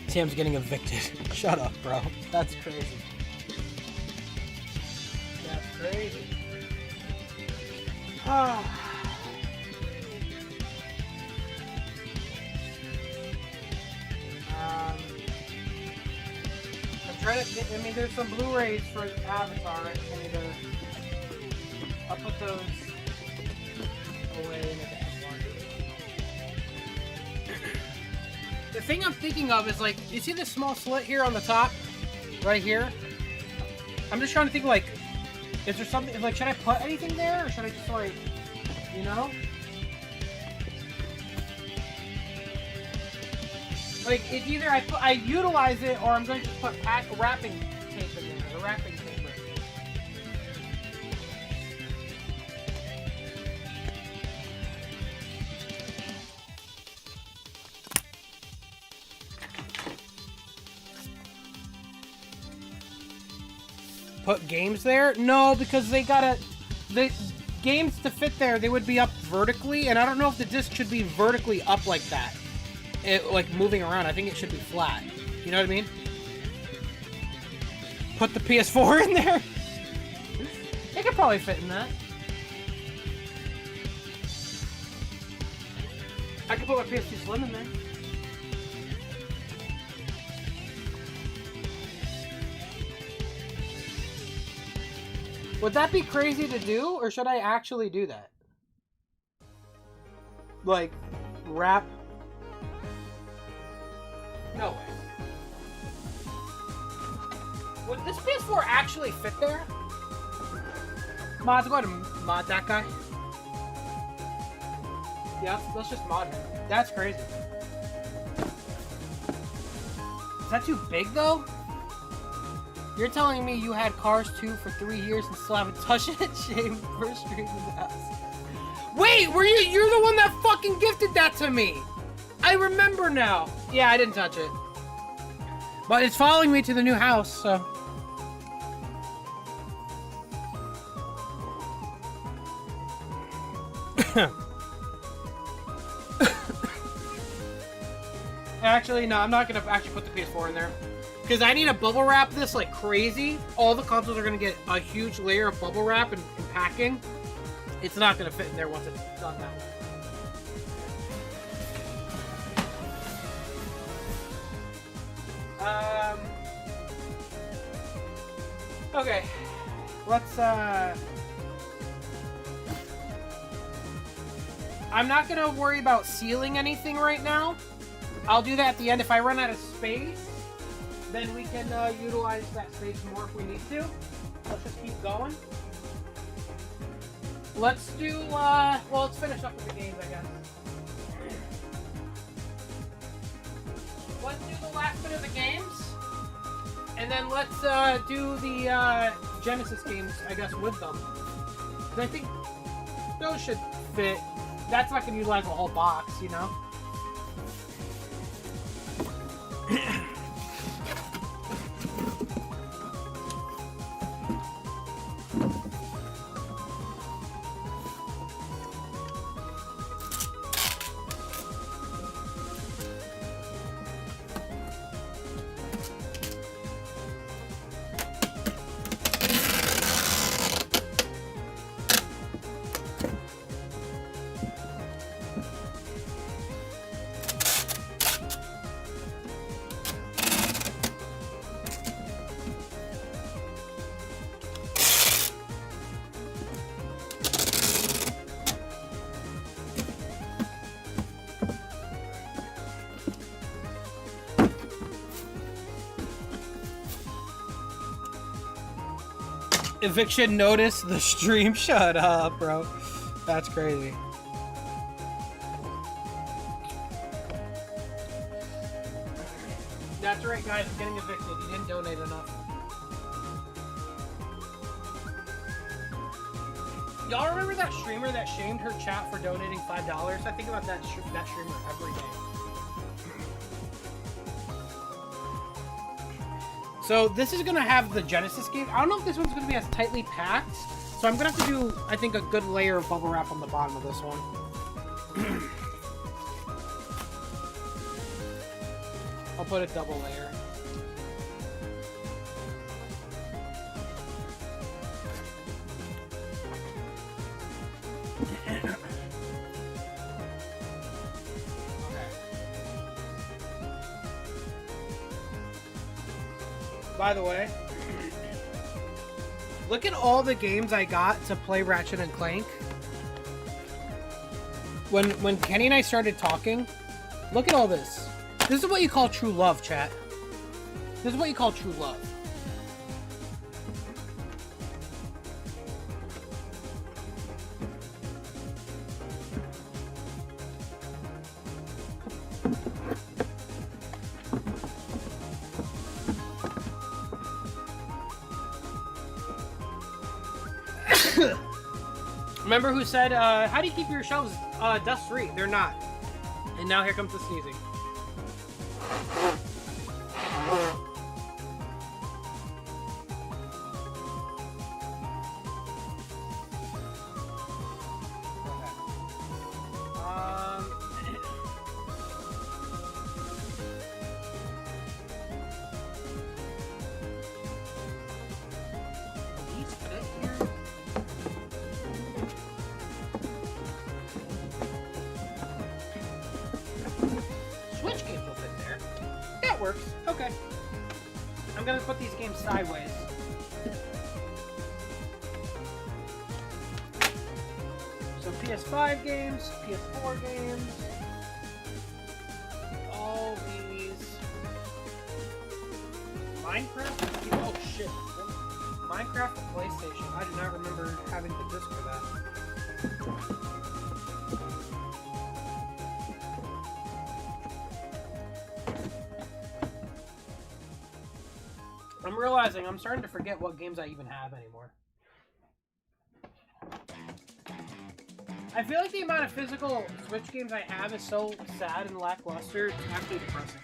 Sam's getting evicted. Shut up, bro. That's crazy. That's crazy. Ah. I mean, there's some Blu-rays for Avatar. I need to. I'll put those away in a different. The thing I'm thinking of is like, you see this small slit here on the top, right here. I'm just trying to think like, is there something like, should I put anything there, or should I just like, you know? Like, it's either I utilize it, or I'm going to put wrapping tape in there, the wrapping paper. Put games there? No, because they gotta... The games to fit there, they would be up vertically, and I don't know if the disc should be vertically up like that. it like moving around. I think it should be flat. You know what I mean? Put the PS4 in there. It could probably fit in that. I could put my PS2 Slim in there. Would that be crazy to do, or should I actually do that? Like, wrap? No way. Would this PS4 actually fit there? Mods, go ahead and mod that guy. Yeah, let's just mod him. That's crazy. Is that too big, though? You're telling me you had Cars 2 for 3 years and still haven't touched it? Shame, first stream in the house. Wait, you're the one that fucking gifted that to me! I remember now. Yeah, I didn't touch it. But it's following me to the new house, so... Actually, no, I'm not gonna actually put the PS4 in there. Because I need to bubble wrap this like crazy. All the consoles are gonna get a huge layer of bubble wrap and packing. It's not gonna fit in there once it's done that way. Okay. Let's, I'm not gonna worry about sealing anything right now. I'll do that at the end. If I run out of space, then we can utilize that space more if we need to. Let's just keep going. Let's do, well, let's finish up with the games, I guess. Let's do the last bit of the games. And then let's do the Genesis games, I guess, with them. I think those should fit. That's not going to utilize a whole box, you know? Eviction notice the stream. Shut up, bro. That's crazy. That's right, guys. I'm getting evicted. You didn't donate enough. Y'all remember that streamer that shamed her chat for donating $5? I think about that streamer every day. So this is gonna have the Genesis game. I don't know if this one's gonna be as tightly packed, so I'm gonna have to do, I think, a good layer of bubble wrap on the bottom of this one. I'll put a double layer. By the way, look at all the games I got to play Ratchet and Clank. When Kenny and I started talking, look at all this. This is what you call true love, chat. This is what you call true love. Remember who said, how do you keep your shelves dust-free? They're not. And now here comes the sneezing. works. Okay. I'm gonna put these games sideways. So PS5 games, PS4 games, all these. Minecraft? Oh shit. Minecraft and PlayStation. I do not remember having the disc for that. I'm realizing I'm starting to forget what games I even have anymore. I feel like the amount of physical Switch games I have is so sad and lackluster, it's actually depressing.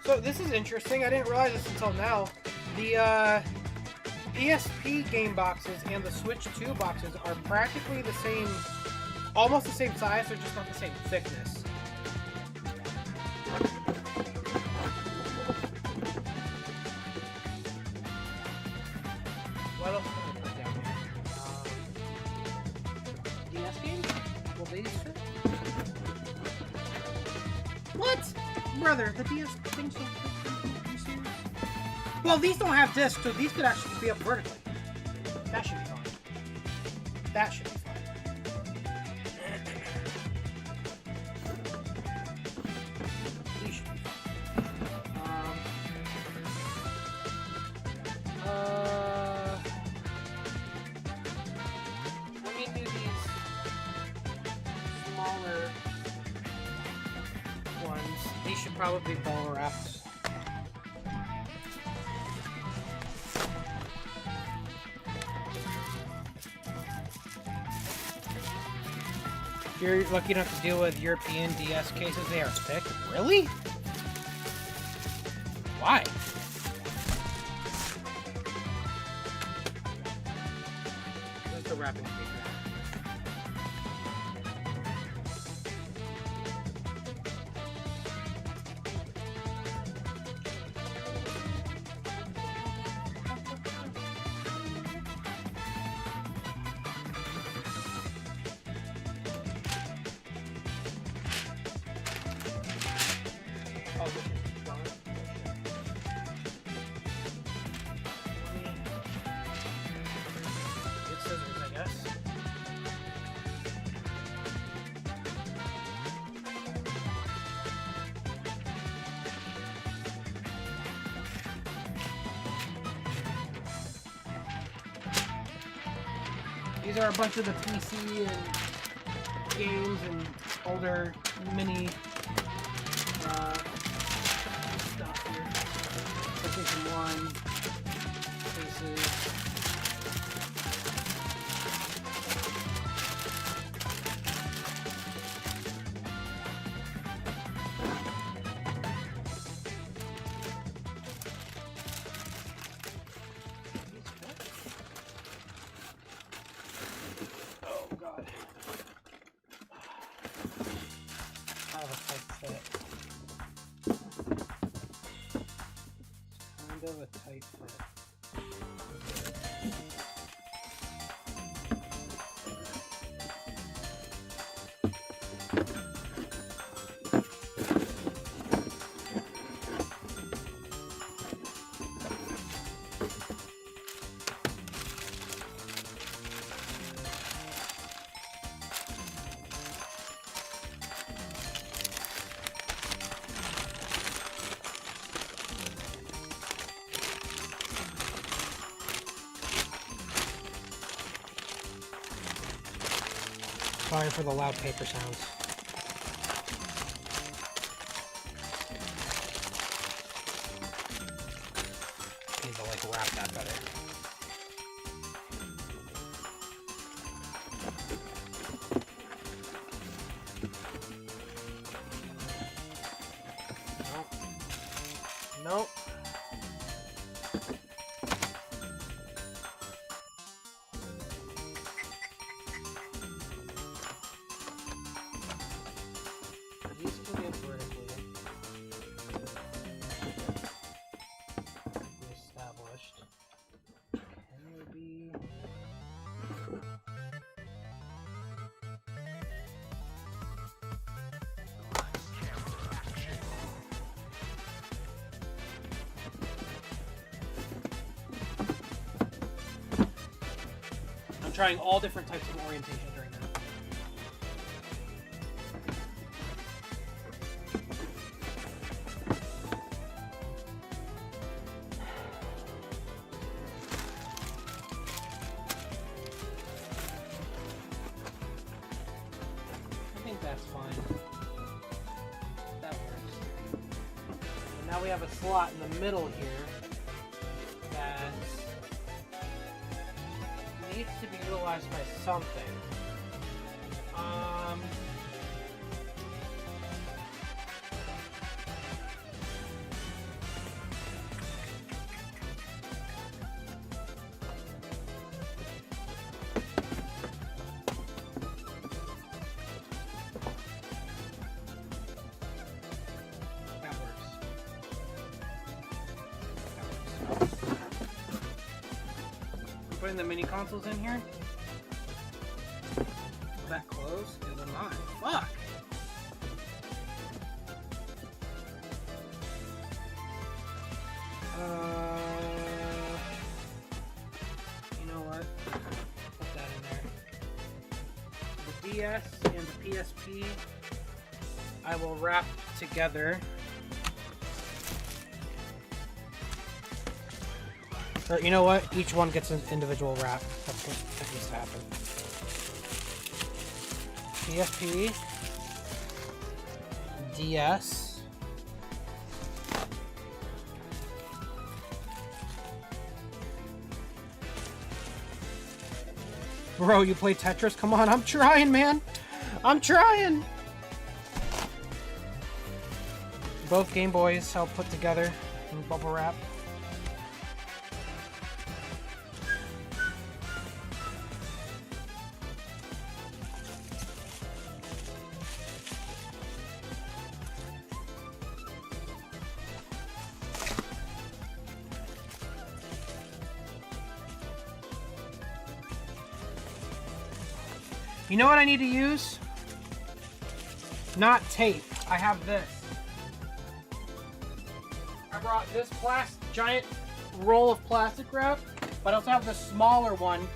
So this is interesting, I didn't realize this until now. The PSP game boxes and the Switch 2 boxes are practically the same, almost the same size, they're just not the same thickness. What else can I put down here? DS games? Will these fit? What? Brother, the DS things don't fit. Are you serious? Well, these don't have discs, so these could actually be up vertically. That should be fine. That should be fine. These should be fine. Let me do these smaller ones. These should probably be ball wrapped. You're lucky enough to deal with European DS cases. They are thick. Really? Why? Where's the wrapping paper? These are a bunch of the PC and games and older mini stuff here. PlayStation 1 cases. A tight fit. Sorry for the loud paper sounds. Need to like wrap that better. Nope. Nope. I'm trying all different types of orientations right now. I think that's fine. That works. And now we have a slot in the middle here that needs to be utilized by something. That works. Putting the mini consoles in here. Will that close? It will not. Fuck! You know what? Put that in there. The DS and the PSP I will wrap together. Or, you know what? Each one gets an individual wrap. That's what needs to happen. PSP. DS. Bro, you play Tetris? Come on, I'm trying, man. I'm trying. Both Game Boys I'll put together in bubble wrap. You know what I need to use? Not tape. I have this. I brought this giant roll of plastic wrap, but I also have the smaller one.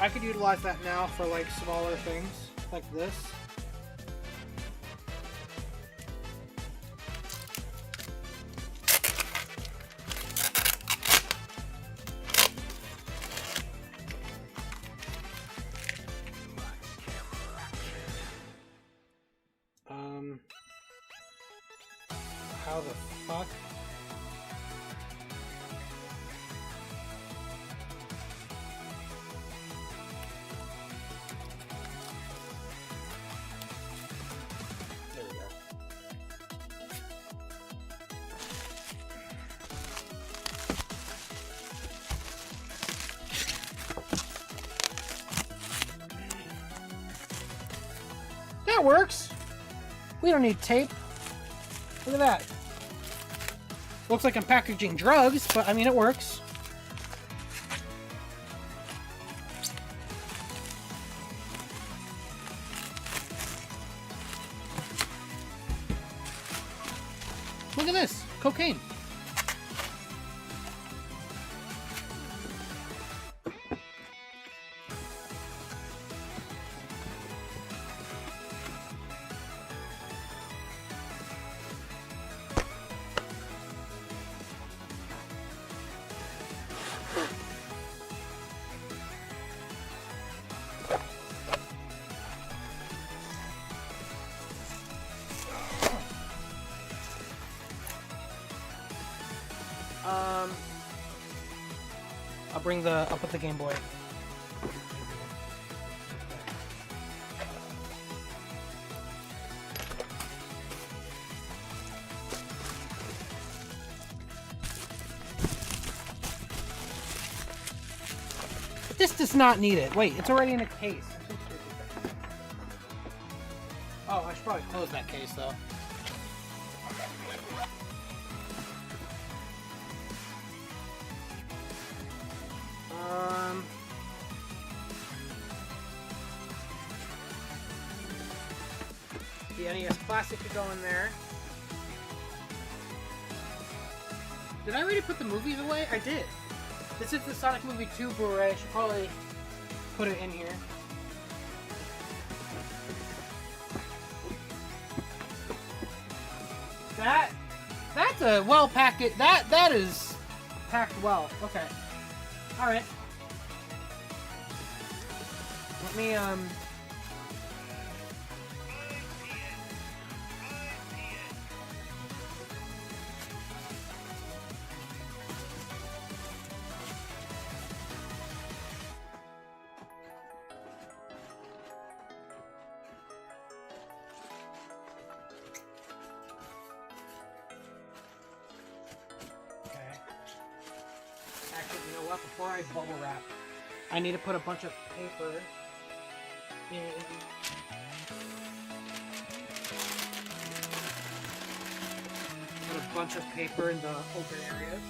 I could utilize that now for like smaller things, like this. How the fuck? There we go. That works. We don't need tape. Look at that. Looks like I'm packaging drugs, but I mean, it works. Look at this. Cocaine. I'll put the Game Boy. This does not need it. Wait, it's already in a case. Oh, I should probably close that case though. The NES Classic could go in there. Did I already put the movies away? I did. This is the Sonic Movie 2 Blu-ray. I should probably put it in here. That's a well packed. That is packed well. Okay. All right. Let me Before I bubble wrap, I need to put a bunch of paper in. Put a bunch of paper in the open areas.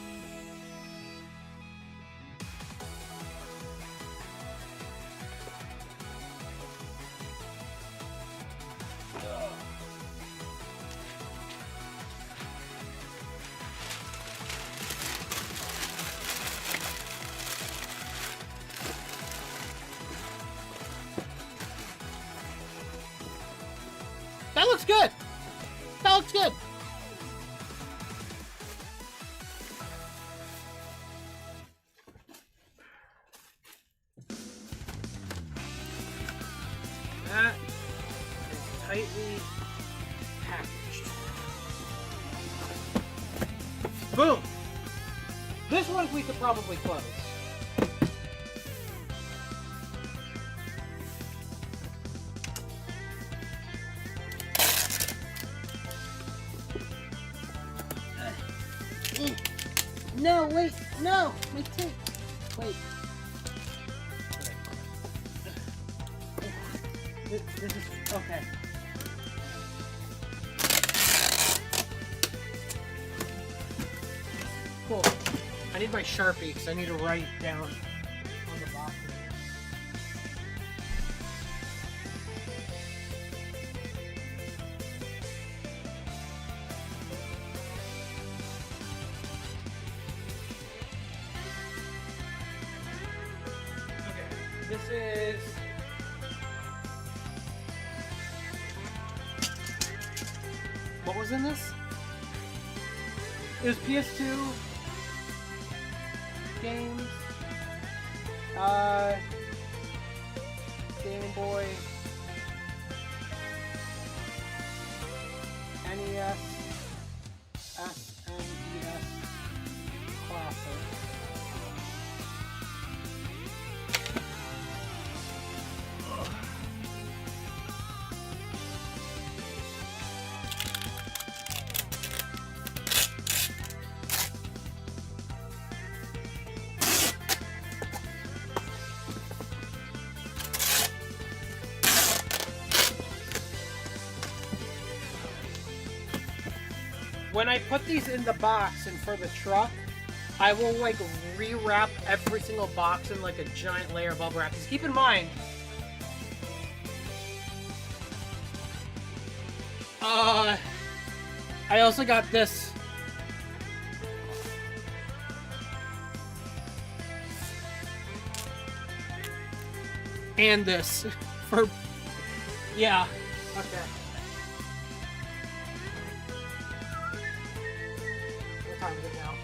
That looks good. That looks good. That is tightly packaged. Boom. This one we could probably close. No, wait, no, my tape. Wait. This is okay. Cool. I need my Sharpie because I need to write down on the box. This is what was in this? It was PS2 games, Game Boy, NES, SNES, Classic. When I put these in the box and for the truck, I will like rewrap every single box in like a giant layer of bubble wrap. Just keep in mind, I also got this. And this for, yeah, okay. What time is it now?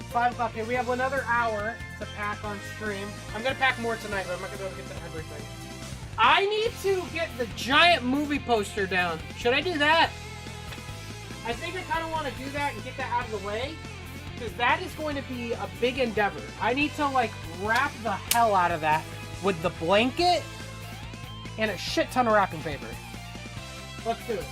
5 o'clock. Okay, we have another hour to pack on stream. I'm gonna pack more tonight, but I'm not gonna be able to get to everything. I need to get the giant movie poster down. Should I do that? I think I kind of want to do that and get that out of the way, because that is going to be a big endeavor. I need to like wrap the hell out of that with the blanket and a shit ton of wrapping paper. Let's do it.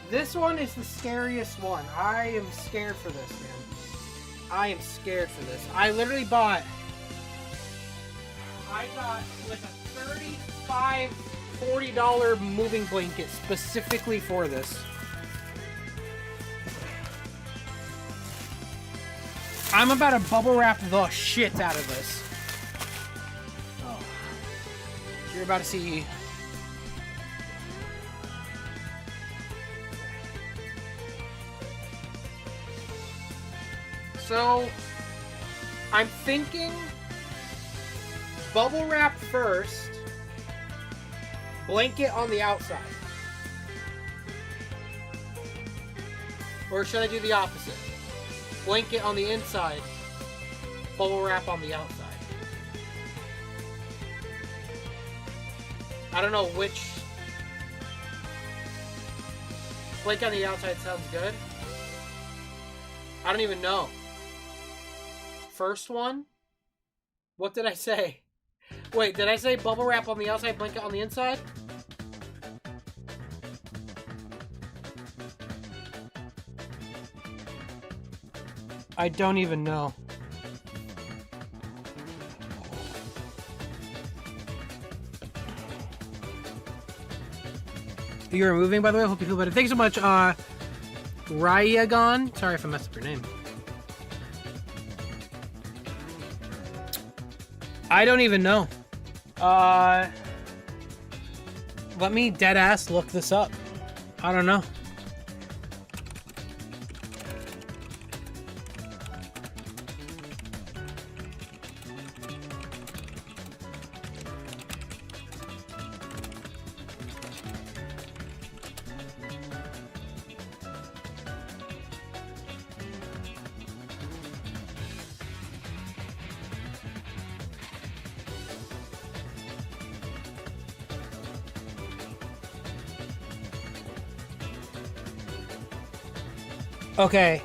This one is the scariest one. I am scared for this, man. I am scared for this. I literally got like a $35, $40 moving blanket specifically for this. I'm about to bubble wrap the shit out of this. Oh. You're about to see So, I'm thinking bubble wrap first, blanket on the outside. Or should I do the opposite? Blanket on the inside, bubble wrap on the outside. I don't know which. Blanket on the outside sounds good. I don't even know. First one? What did I say? Wait, did I say bubble wrap on the outside, blanket on the inside? I don't even know. You're moving, by the way. I hope you feel better. Thanks so much, Ryagon. Sorry if I messed up your name. I don't even know. Let me deadass look this up. I don't know. Okay.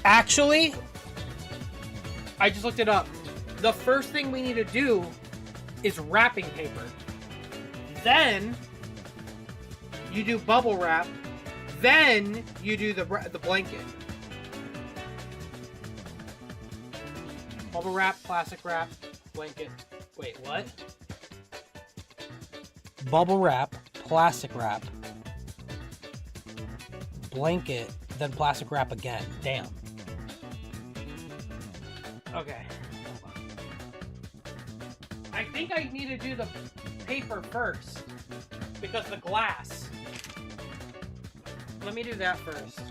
Actually, I just looked it up. The first thing we need to do is wrapping paper. Then you do bubble wrap. Then you do the blanket. Bubble wrap, plastic wrap, blanket. Wait, what? Bubble wrap, plastic wrap, blanket, then plastic wrap again. Damn. Okay. Hold on. I think I need to do the paper first because the glass. Let me do that first.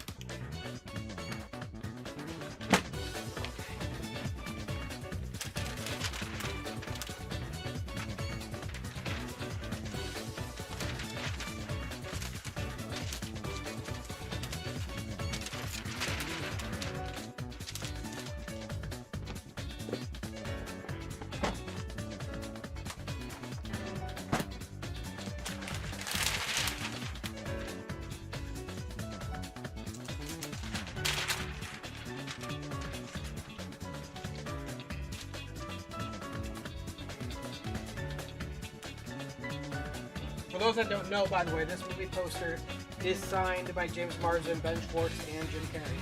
For those that don't know, by the way, this movie poster is signed by James Marsden, Ben Schwartz, and Jim Carrey.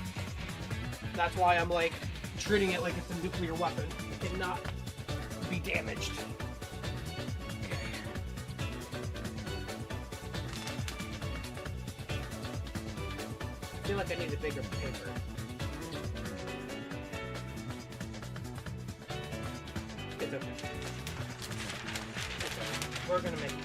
That's why I'm like treating it like it's a nuclear weapon. It cannot be damaged. Okay. I feel like I need a bigger paper. It's okay. It's okay. We're gonna make it.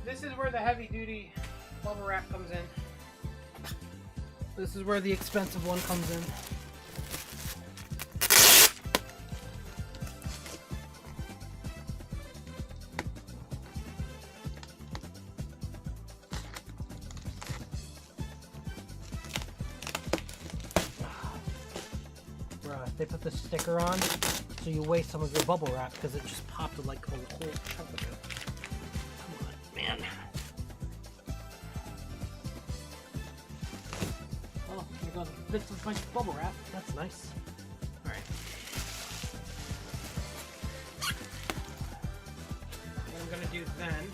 This is where the heavy-duty bubble wrap comes in. This is where the expensive one comes in. Bruh, they put the sticker on, so you waste some of your bubble wrap because it just popped with like a whole chunk of it. Come on. man. Oh, here goes bits of my bubble wrap. That's nice. All right. What I'm gonna do then?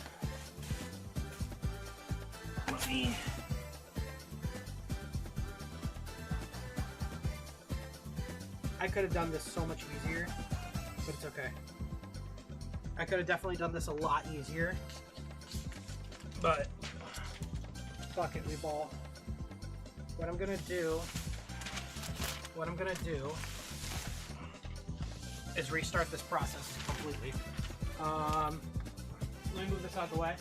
I could have done this so much easier, but it's okay. I could have definitely done this a lot easier, but fuck it, we ball. What I'm gonna do is restart this process completely. Let me move this out of the way.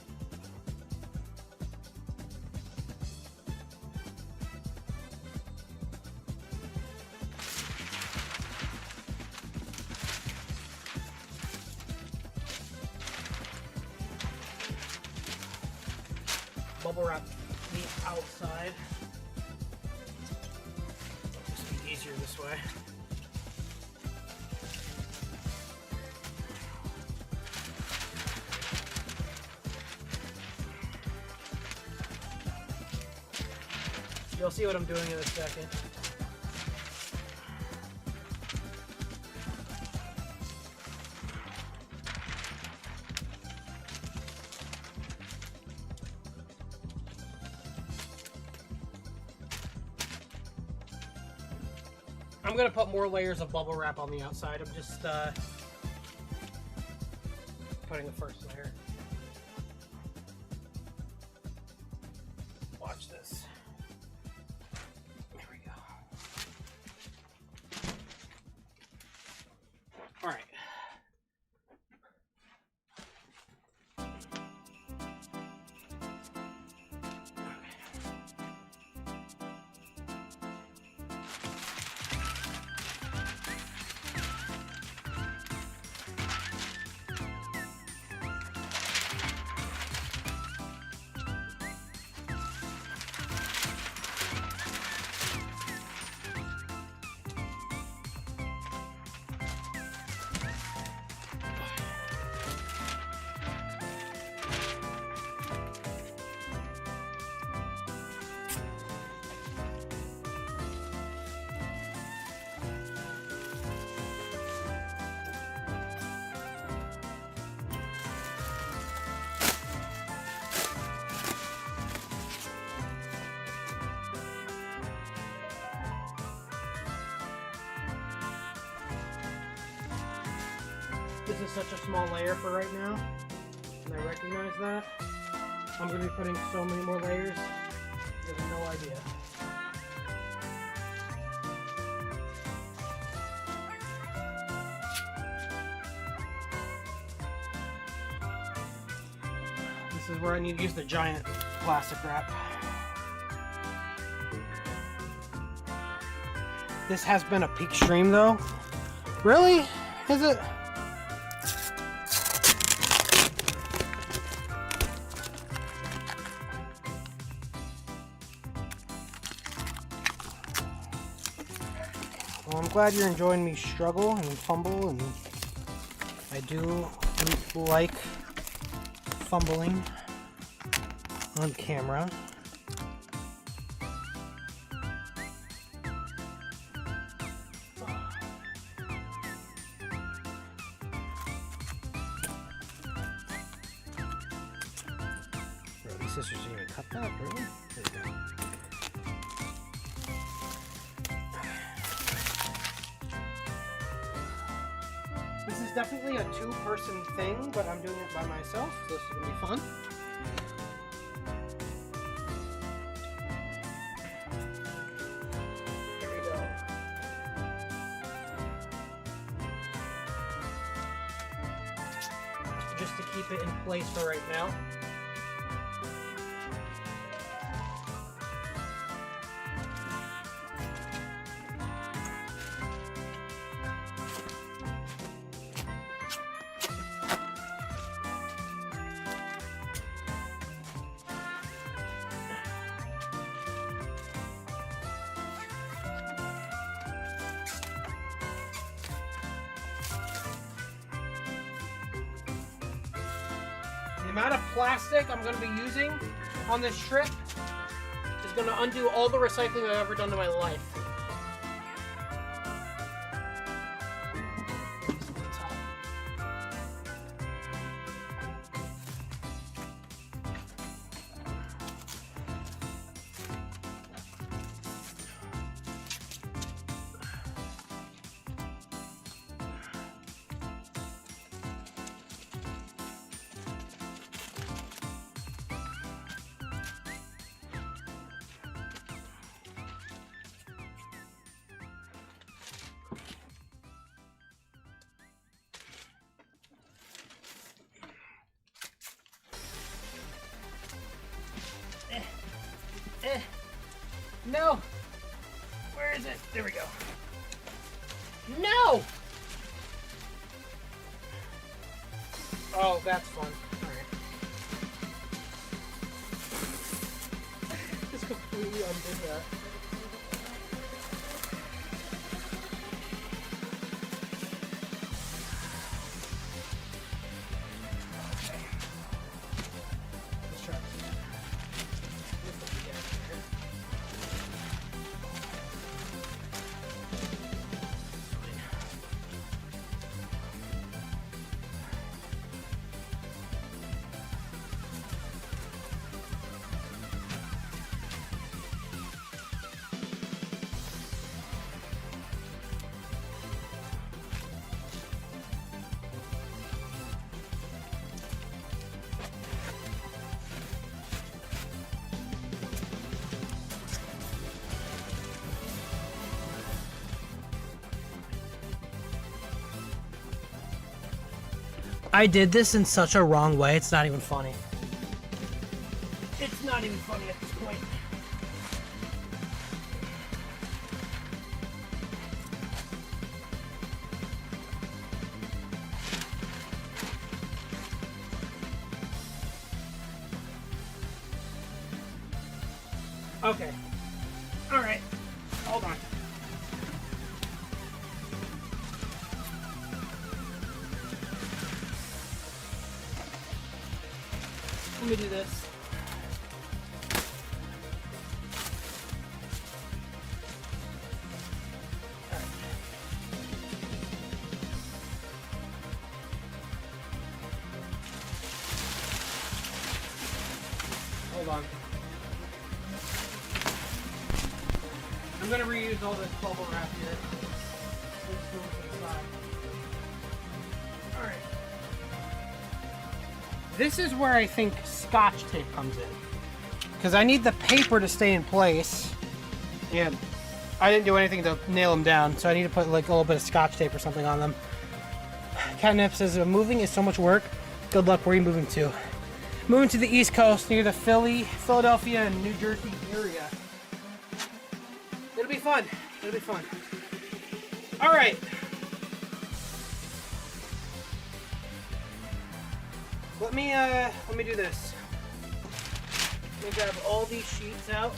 Bubble wrap the outside. It'll just be easier this way. You'll see what I'm doing in a second. I'm gonna put more layers of bubble wrap on the outside. I'm just putting the first layer. Watch this. There we go. All right. This is such a small layer for right now, and I recognize that. I'm going to be putting so many more layers, you have no idea. This is where I need to use the giant plastic wrap. This has been a peak stream though. Really? Is it? Well, I'm glad you're enjoying me struggle and fumble, and I do like fumbling on camera. Bro, these sisters are gonna cut that, really? There we go. This is definitely a two-person thing, but I'm doing it by myself, so this is gonna be fun. Here we go. Just to keep it in place for right now. amount of plastic I'm going to be using on this trip is going to undo all the recycling I've ever done in my life. No! Where is it? There we go. No! Oh, that's fun. Alright. Just completely undid that. Okay. Let's try this. I did this in such a wrong way, it's not even funny. It's not even funny at this point. Okay. Alright. Hold on. Let me do this. All right. Hold on. I'm gonna reuse all this bubble wrap here. Let's move to the side. All right. This is where I think Scotch tape comes in. Because I need the paper to stay in place. And I didn't do anything to nail them down, so I need to put like a little bit of Scotch tape or something on them. Catnip says, moving is so much work. Good luck, where are you moving to? Moving to the East Coast near the Philadelphia and New Jersey area. It'll be fun. It'll be fun. All right. Let me do this. Let me grab all these sheets out.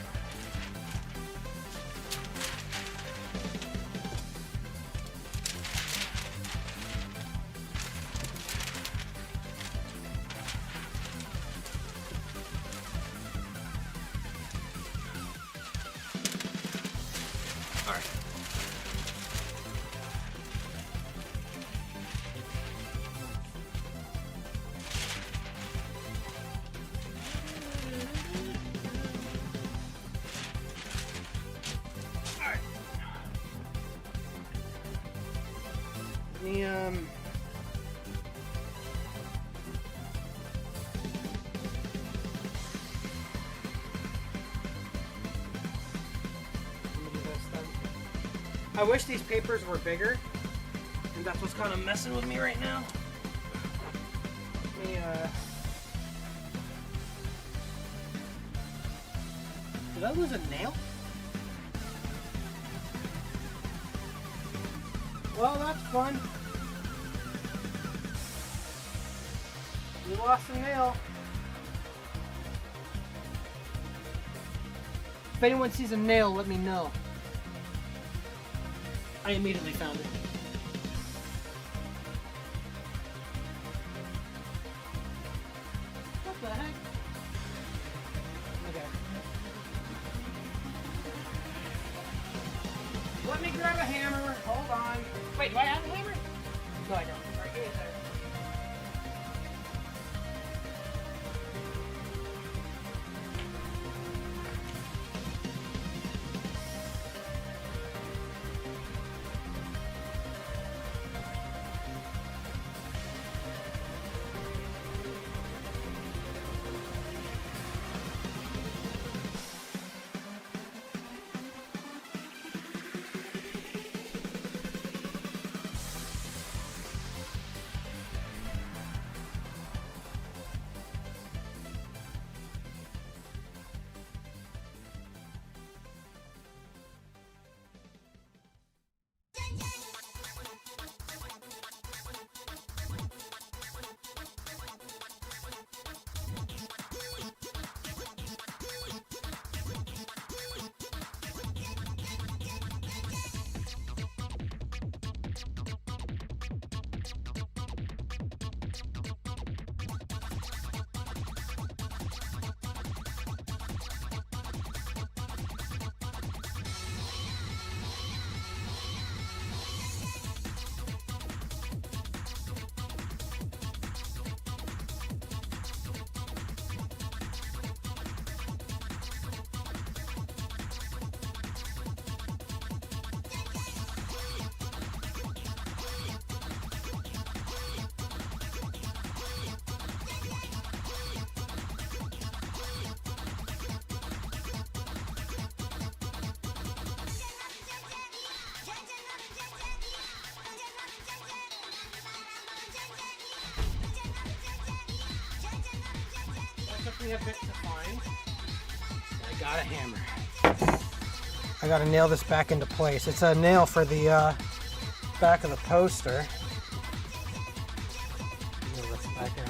All right. I wish these papers were bigger, and that's what's kind of messing with me right now. Let me, did I lose a nail? Well, that's fun. You lost a nail. If anyone sees a nail, let me know. I immediately found it. grab a hammer. Hold on. Wait, do I have a hammer? No, I don't. All right, give me a second. Me a bit to find. I got a hammer. I gotta nail this back into place. It's a nail for the back of the poster. Nail this back in.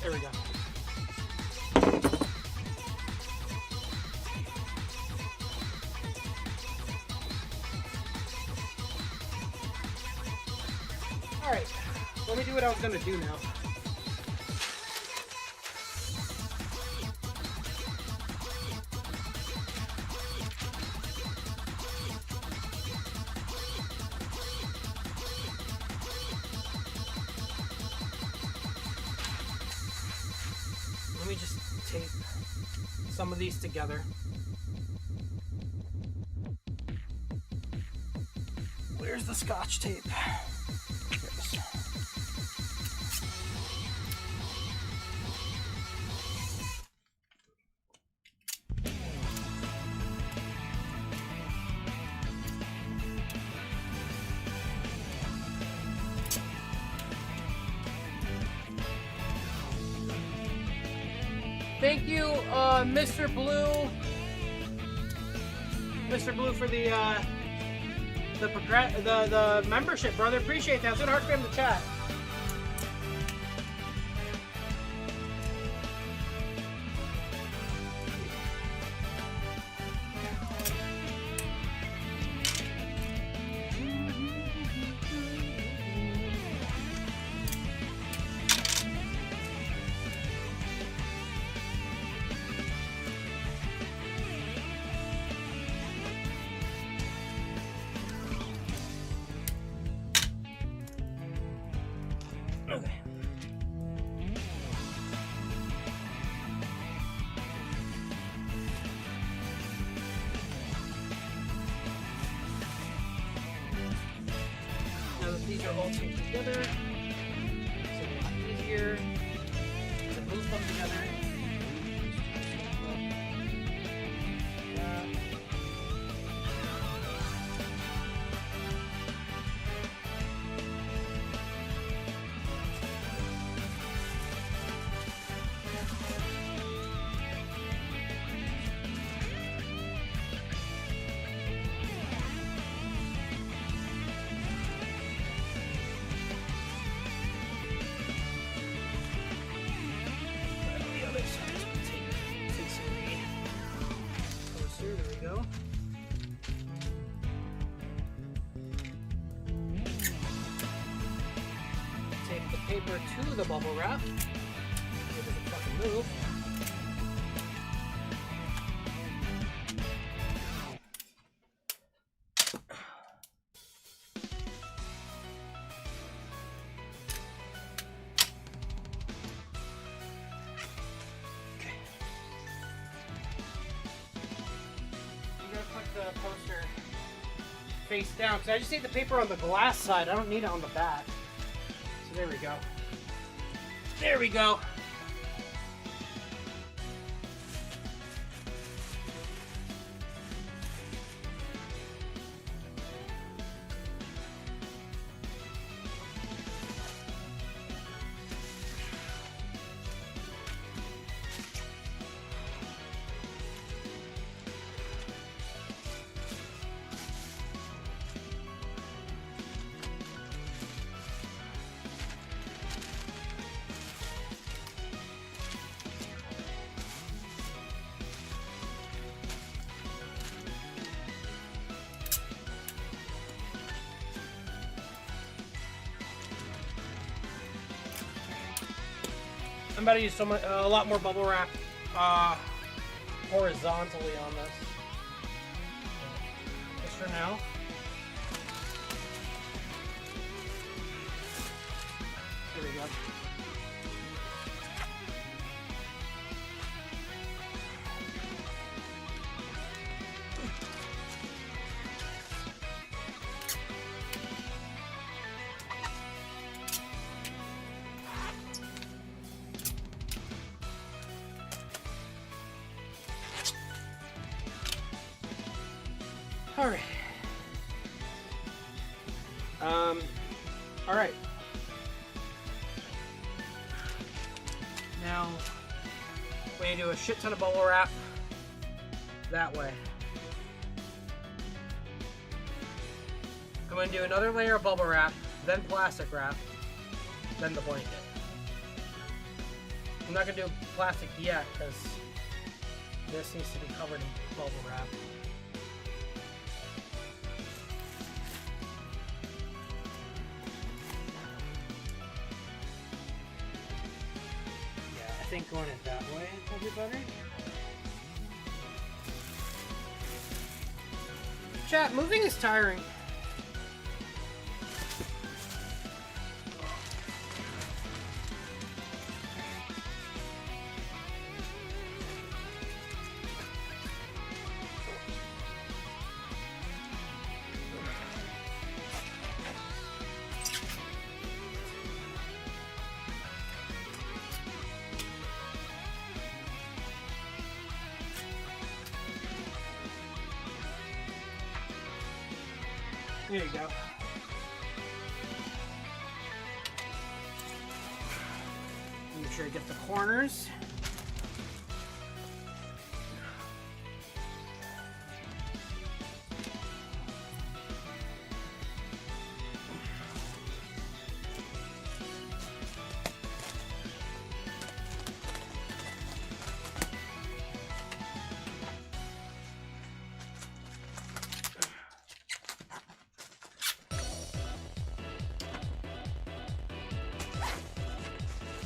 There we go. All right, let me do what I was gonna do now. Let me just tape some of these together. Where's the Scotch tape? Here it is. Thank you, Mr. Blue. Mr. Blue for the membership, brother. Appreciate that. It's been hard for him to chat. Okay. Now that these are all taped together, it's a lot easier to move them together. stick the paper to the bubble wrap. It doesn't fucking move. The poster face down because I just need the paper on the glass side. I don't need it on the back. So there we go. There we go. I'm about to use a lot more bubble wrap horizontally on this. Just for now. There we go. All right. All right. Now, we're gonna do a shit ton of bubble wrap that way. I'm gonna do another layer of bubble wrap, then plastic wrap, then the blanket. I'm not gonna do plastic yet because this needs to be covered in bubble wrap. I think going it that way will be better. Chat, moving is tiring. There you go. Make sure you get the corners.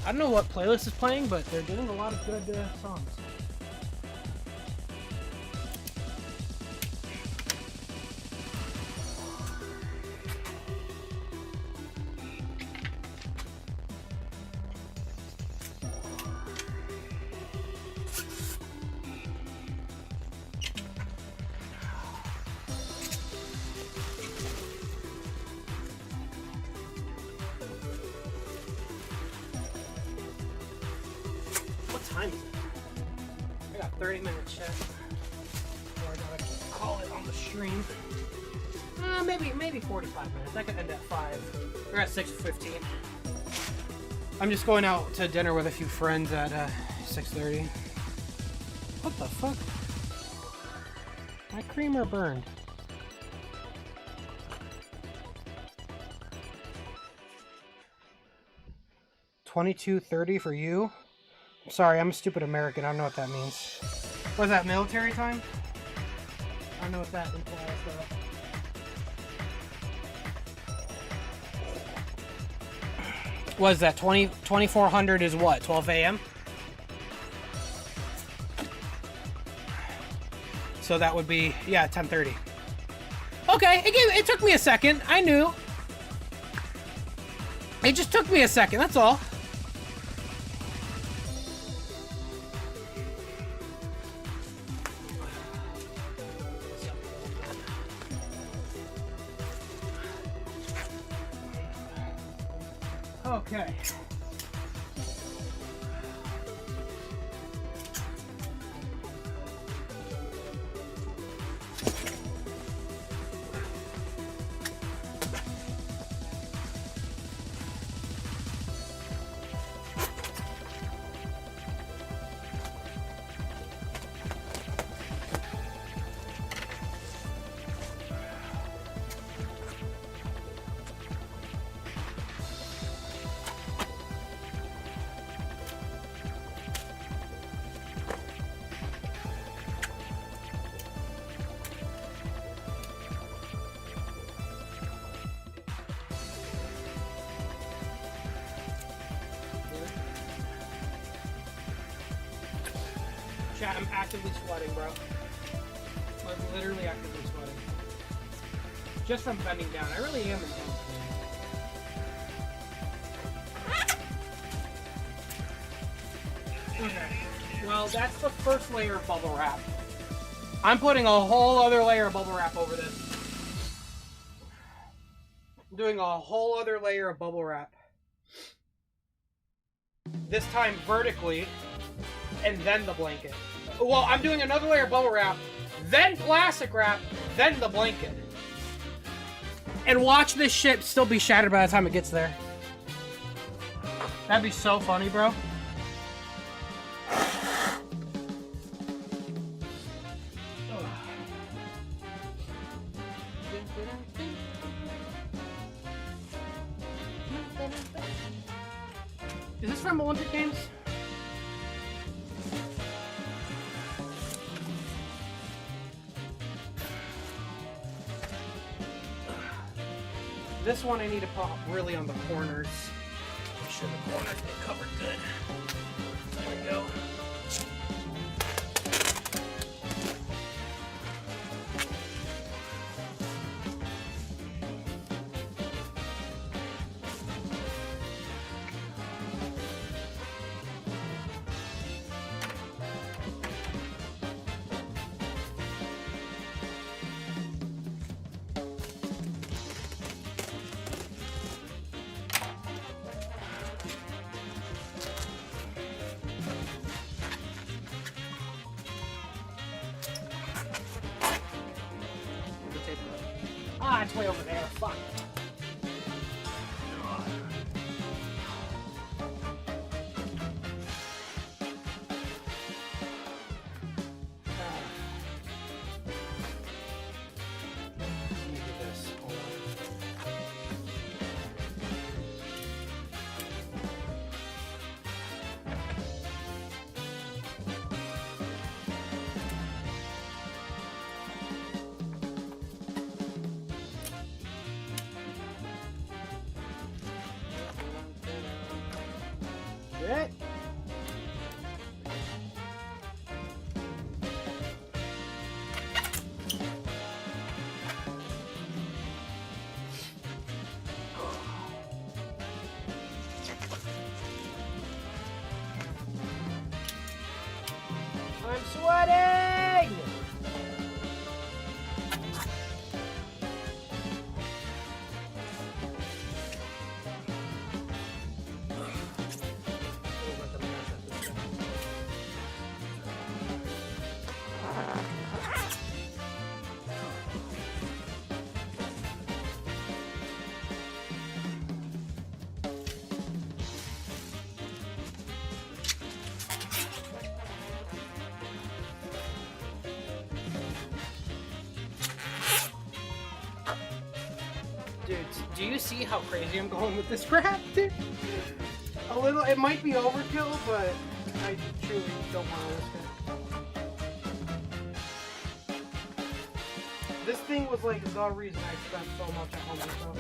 I don't know what playlist is playing, but they're doing a lot of good songs. Time is it? I got 30 minutes yet. Or I gotta call it on the stream. Maybe 45 minutes. I could end at 5. We're at 6:15. I'm just going out to dinner with a few friends at 6:30. What the fuck? My creamer burned. $22.30 for you? Sorry, I'm a stupid American. I don't know what that means. Was that military time? I don't know what that implies, though. What is that? 2400 is what? 12 a.m.? So that would be, yeah, 10:30. Okay, it took me a second. I knew. It just took me a second, that's all. Okay. Chat, I'm actively sweating, bro. I'm literally actively sweating. Just from bending down. I really am intense. Okay. Well, that's the first layer of bubble wrap. I'm putting a whole other layer of bubble wrap over this. I'm doing a whole other layer of bubble wrap. This time vertically, and then the blanket. Well, I'm doing another layer of bubble wrap, then plastic wrap, then the blanket. And watch this shit still be shattered by the time it gets there. That'd be so funny, bro. Is this from Olympic Games? This one I need to pop really on the corners. Make sure the corners get covered good. There we go. Ah, it's way over there. Fuck. Let me do this. Hold on. Good. I'm sweating! Dude, do you see how crazy I'm going with this crap, dude? A little, it might be overkill, but I truly don't want to risk it. This thing was like the reason I spent so much at Home Depot.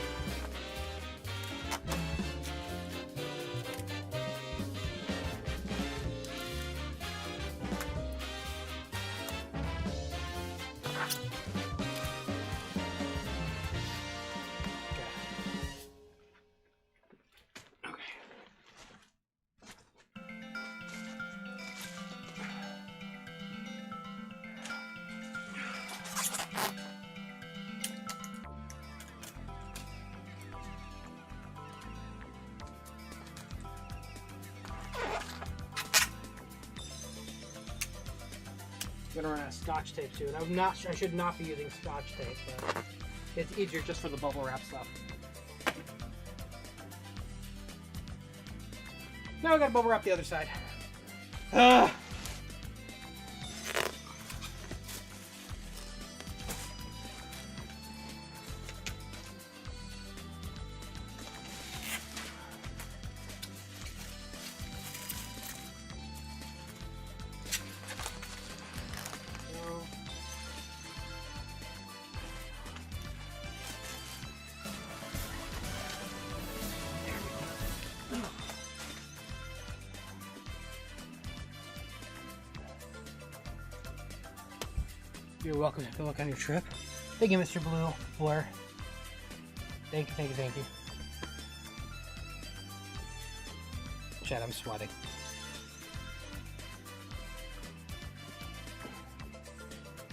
gonna run out of Scotch tape soon. I should not be using Scotch tape, but it's easier just for the bubble wrap stuff. Now I gotta bubble wrap the other side. Ugh. You're welcome. Good luck on your trip. Thank you, Mr. Blue Blur. Thank you, thank you, thank you. Chad, I'm sweating.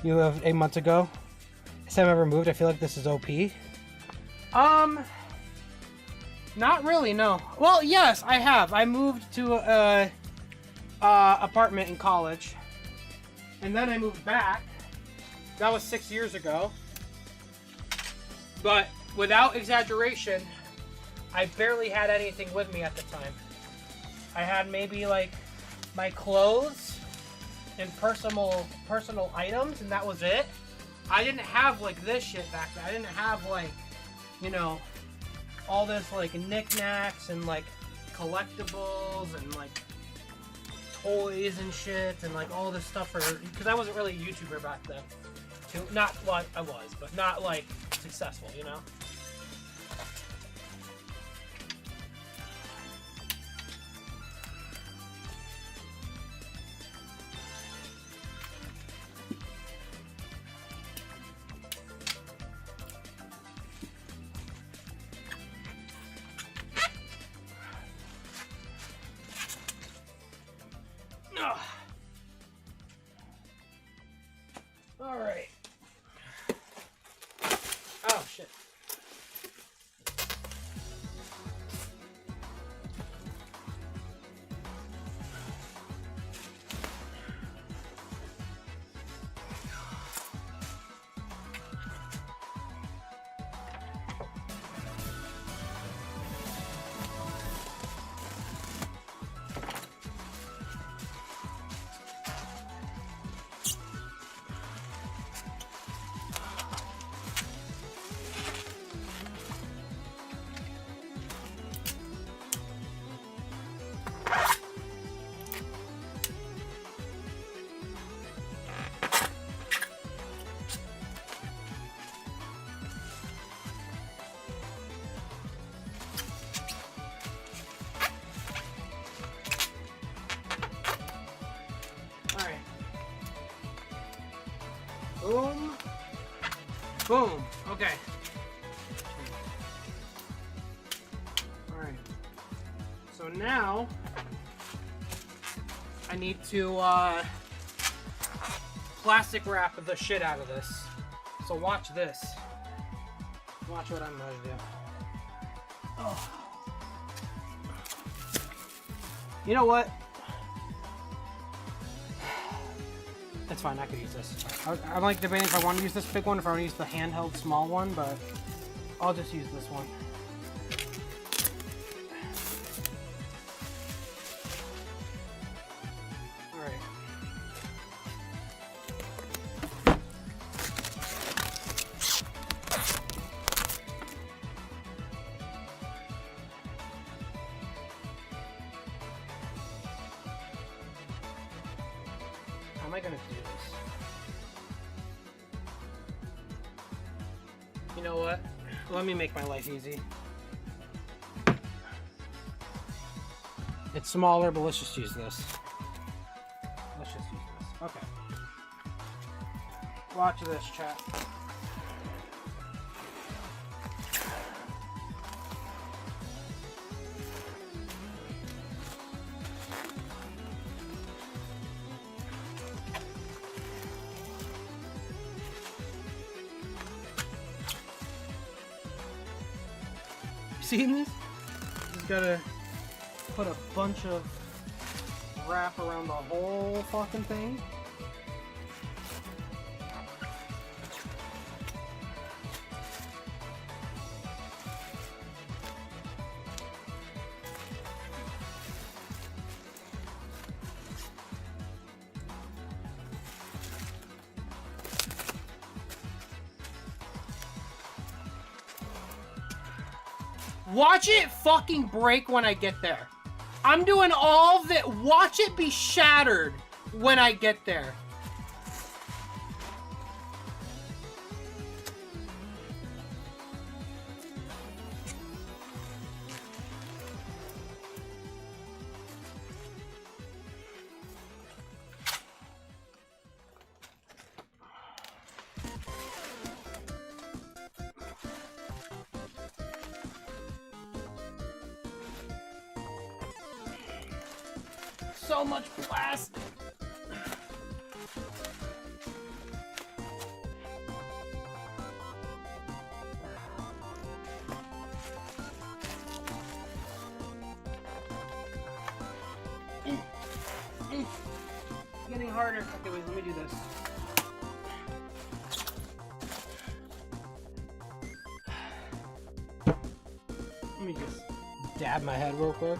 You have 8 months ago. Has Sam ever moved? I feel like this is OP. Not really, no. Well, yes, I have. I moved to a apartment in college, and then I moved back. That was 6 years ago. But without exaggeration, I barely had anything with me at the time. I had maybe like my clothes and personal items, and that was it. I didn't have like this shit back then. I didn't have like, you know, all this like knickknacks and like collectibles and like toys and shit and like all this stuff for, because I wasn't really a YouTuber back then. Not, well, I was, but not like successful, you know? All right. Oh, shit. Boom. Boom. Okay. Alright. So now I need to plastic wrap the shit out of this. So watch this. Watch what I'm gonna do. Oh. You know what? That's fine, I could use this. I'm like debating if I want to use this big one or if I want to use the handheld small one, but I'll just use this one. Alright. How am I going to do this? You know what? Let me make my life easy. It's smaller, but let's just use this. Let's just use this. Okay. Watch this, chat. Seen this? Just gotta put a bunch of wrap around the whole fucking thing. Watch it fucking break when I get there. I'm doing all that. Watch it be shattered when I get there. So much plastic. Getting harder. Okay, wait, let me do this. Let me just dab my head real quick.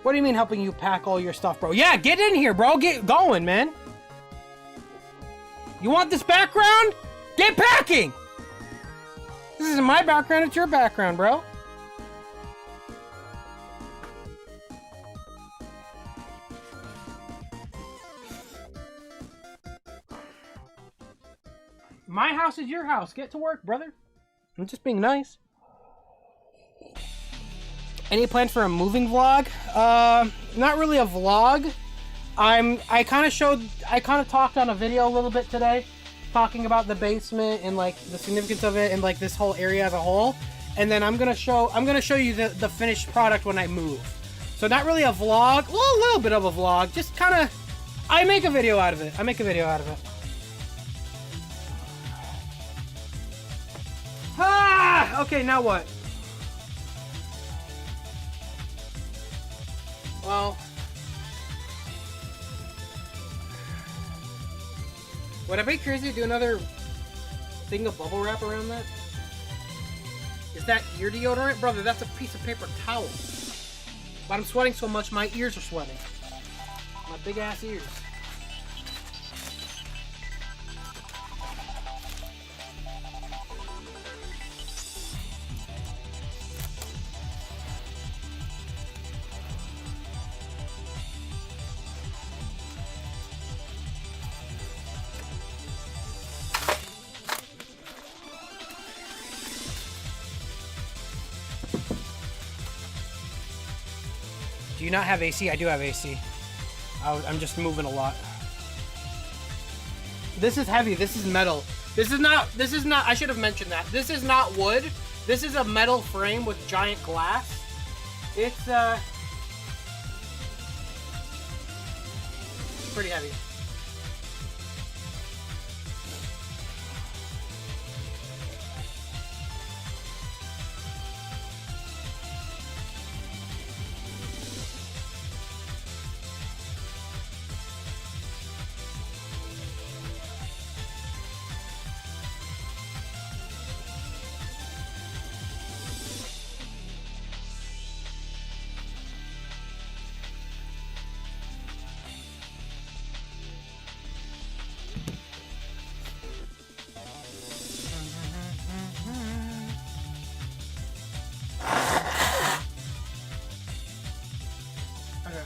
What do you mean helping you pack all your stuff, bro? Yeah, get in here, bro. Get going, man. You want this background? Get packing! This isn't my background, it's your background, bro. My house is your house. Get to work, brother. I'm just being nice. Any plans for a moving vlog? Not really a vlog. I kind of talked on a video a little bit today, talking about the basement and like the significance of it and like this whole area as a whole. And then I'm gonna show you the finished product when I move. So not really a vlog, well, a little bit of a vlog. Just kind of, I make a video out of it. Ah, okay, now what? Well, would I be crazy to do another thing of bubble wrap around that? Is that ear deodorant? Brother, that's a piece of paper towel. But I'm sweating so much, my ears are sweating. My big ass ears. Do you not have AC? I do have AC. I'm just moving a lot. This is heavy. This is metal. This is not, I should have mentioned that. This is not wood. This is a metal frame with giant glass. It's pretty heavy. Okay.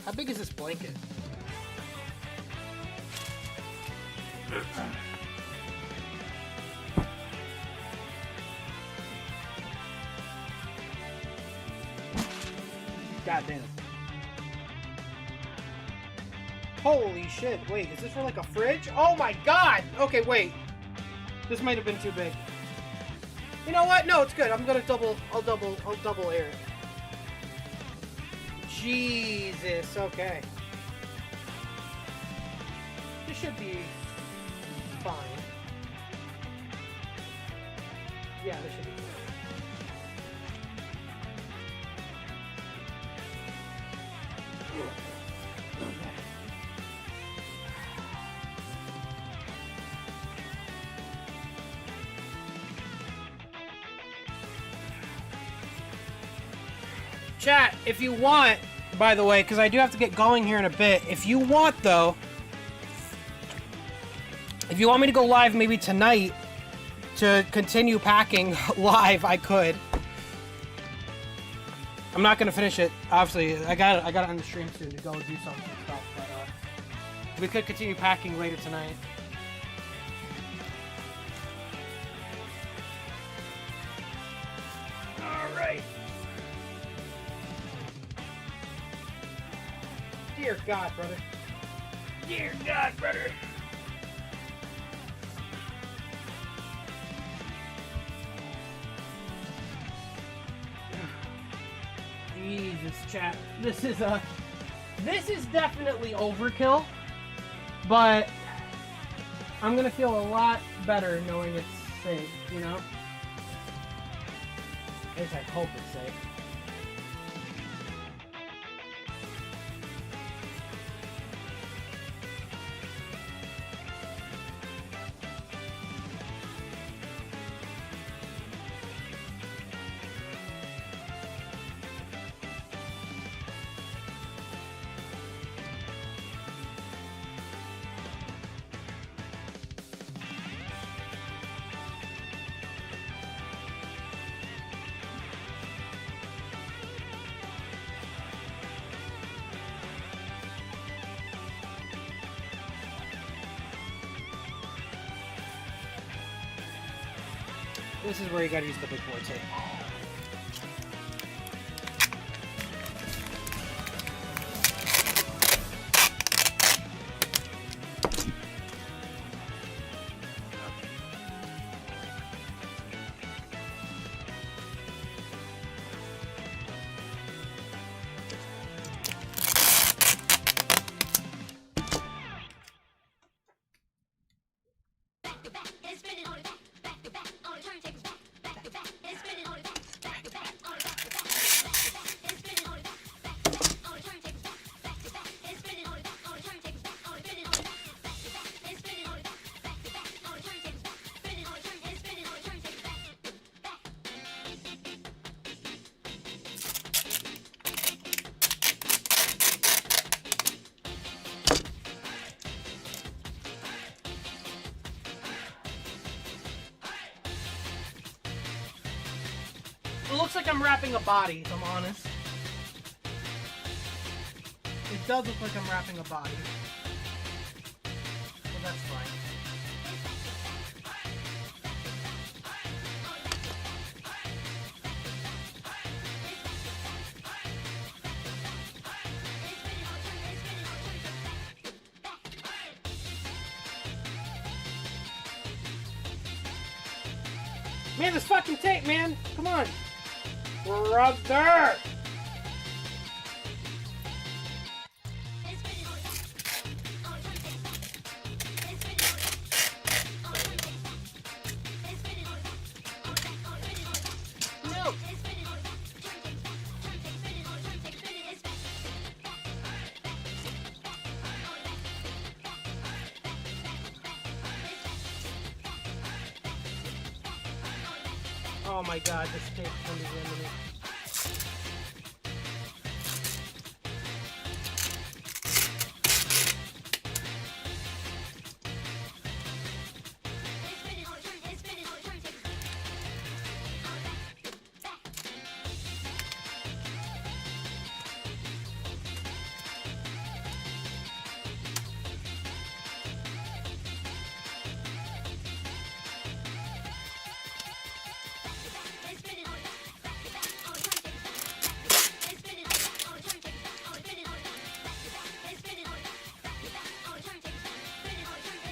How big is this blanket? God damn. Holy shit. Wait, is this for like a fridge? Oh my god! Okay, wait. This might have been too big. You know what? No, it's good. I'm gonna I'll double air it. Jesus, okay. This should be fine. Yeah, this should be fine. Chat, if you want, by the way, because I do have to get going here in a bit. If you want, though, if you want me to go live maybe tonight to continue packing live, I could. I'm not gonna finish it, obviously. I got it on the stream soon to go do some stuff, but we could continue packing later tonight. All right. Dear God, brother. Dear God, brother. Jesus, chat. This is definitely overkill, but I'm gonna feel a lot better knowing it's safe, you know? At least I hope it's safe. This is where you gotta use the big board tape. It looks like I'm wrapping a body, if I'm honest. It does look like I'm wrapping a body. But that's fine. Man, this fucking tape, man! Come on! Brother! No! Oh my god, this tape's coming in me.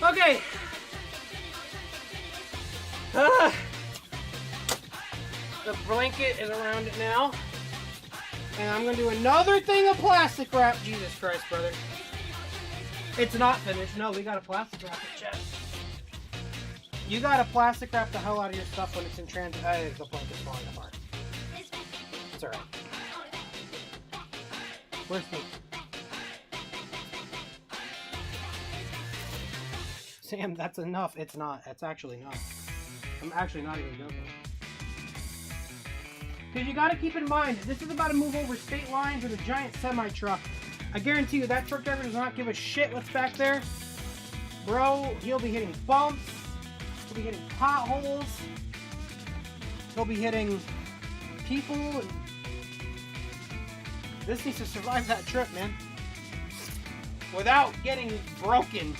Okay. The blanket is around it now. And I'm gonna do another thing of plastic wrap. Jesus Christ, brother. It's not finished. No, we gotta plastic wrap it, Chad. You gotta plastic wrap the hell out of your stuff when it's in transit. The blanket's falling apart. It's alright. Where's me? Sam, that's enough. It's not. It's actually not. I'm actually not even joking. Because you got to keep in mind, this is about to move over state lines with a giant semi-truck. I guarantee you that truck driver does not give a shit what's back there. Bro, he'll be hitting bumps. He'll be hitting potholes. He'll be hitting people. And this needs to survive that trip, man. Without getting broken.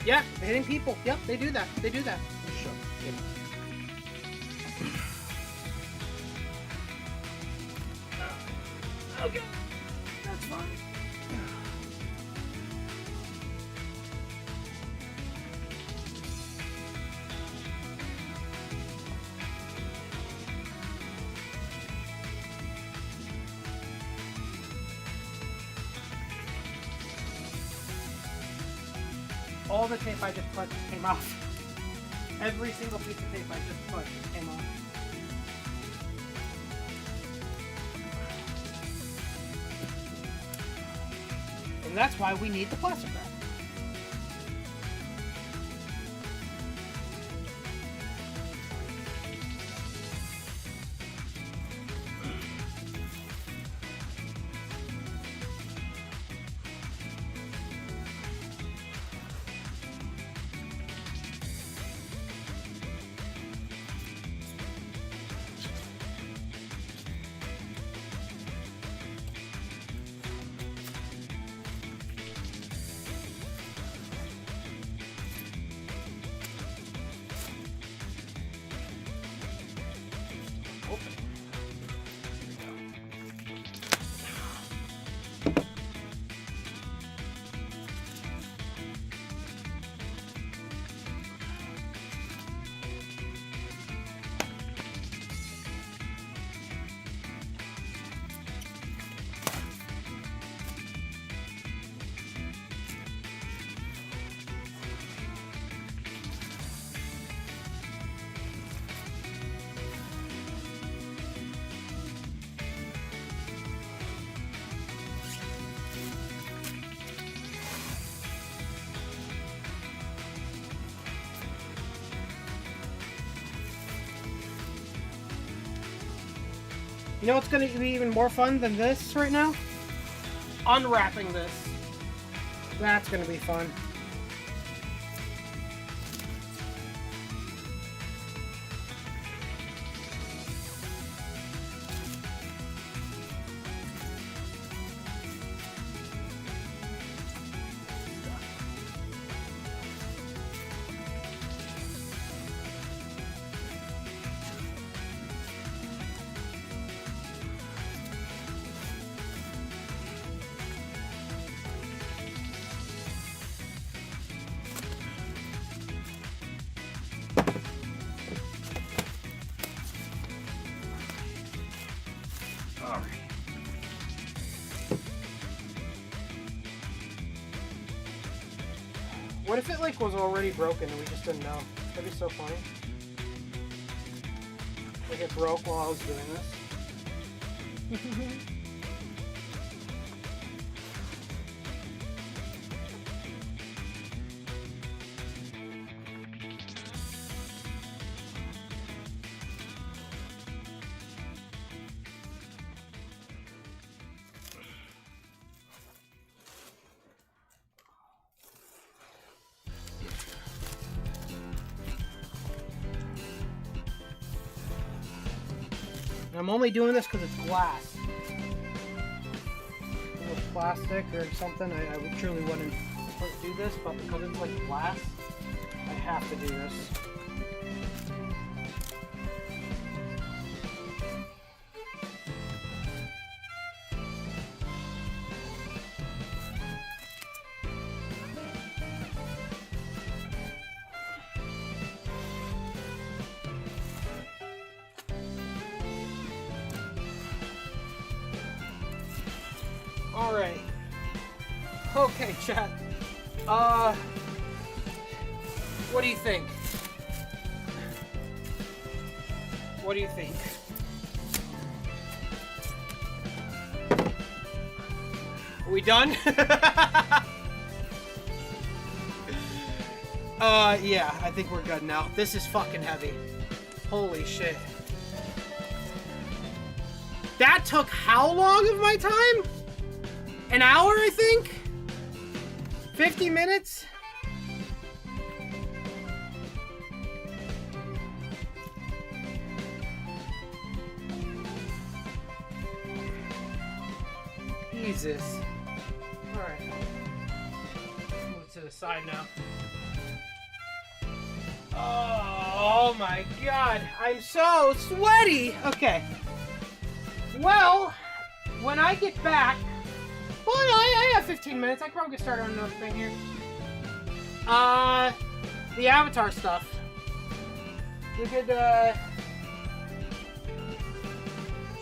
Yeah, hitting people. Yep, they do that. They do that. Sure. Okay, that's fine. All the tape I just put came off. Every single piece of tape I just put came off. And that's why we need the plastic wrap. You know what's going to be even more fun than this right now? Unwrapping this. That's going to be fun. What if it like was already broken and we just didn't know? That'd be so funny. Like it broke while I was doing this. And I'm only doing this because it's glass. If it was plastic or something, I truly wouldn't do this, but because it's like glass, I have to do this. All right. Okay, chat. What do you think? What do you think? Are we done? Yeah, I think we're good now. This is fucking heavy. Holy shit. That took how long of my time? An hour, I think? 50 minutes? Jesus. Alright. Move to the side now. Oh my god. I'm so sweaty. Okay. Well, when I get back... Well, no, I have 15 minutes. I can probably get started on another thing here. The Avatar stuff. We could,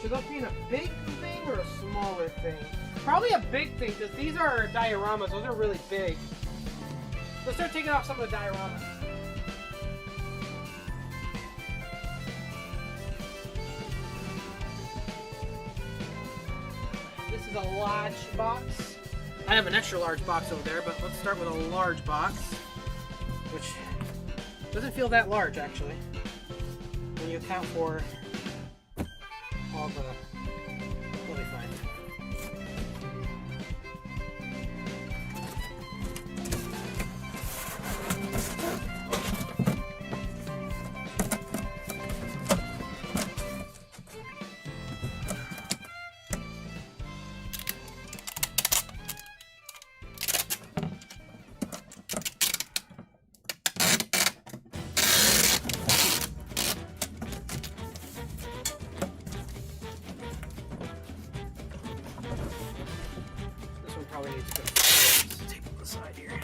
should that be in a big thing or a smaller thing? Probably a big thing, because these are dioramas. Those are really big. Let's start taking off some of the dioramas. This is a large box. I have an extra large box over there, but let's start with a large box, which doesn't feel that large, actually, when you account for all the... We'll be fine. Probably needs to go tape on the side here.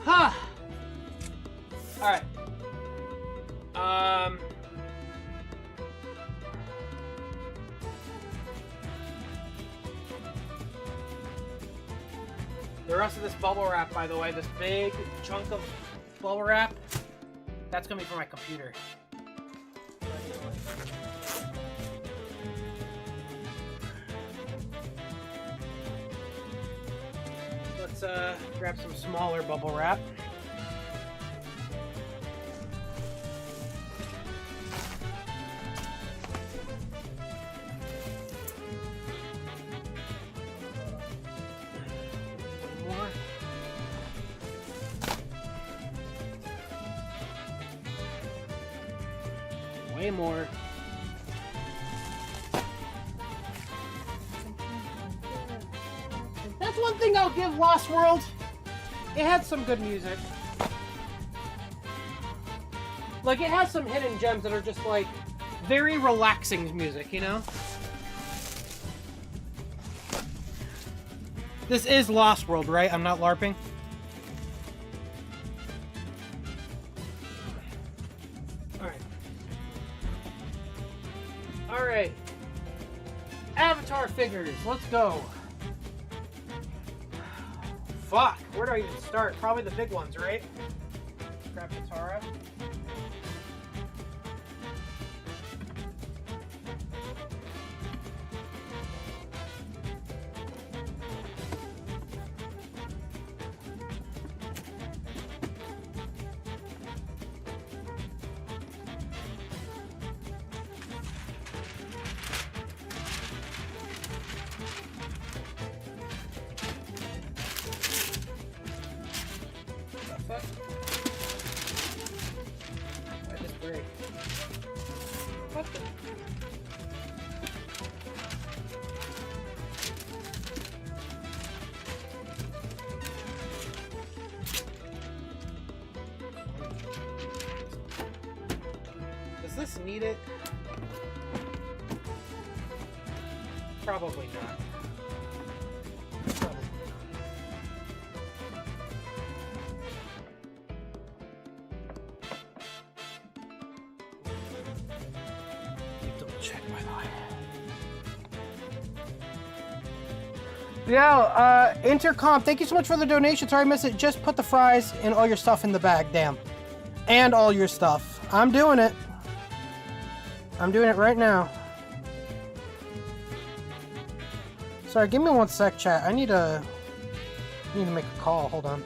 Huh. All right. The rest of this bubble wrap, by the way, this big chunk of bubble wrap, that's gonna be for my computer. Let's grab some smaller bubble wrap. More. Way more. That's one thing I'll give Lost World. It had some good music. Like, it has some hidden gems that are just, like, very relaxing music, you know? This is Lost World, right? I'm not LARPing. Alright. Alright. Avatar figures. Let's go. Fuck. Where do I even start? Probably the big ones, right? Grab Katara. need it? Probably not. Probably not. Double check, by the way. Yeah, Intercom, thank you so much for the donation. Sorry I missed it. Just put the fries and all your stuff in the bag. Damn. And all your stuff. I'm doing it. I'm doing it right now. Sorry, give me one sec, chat. I need to make a call. Hold on.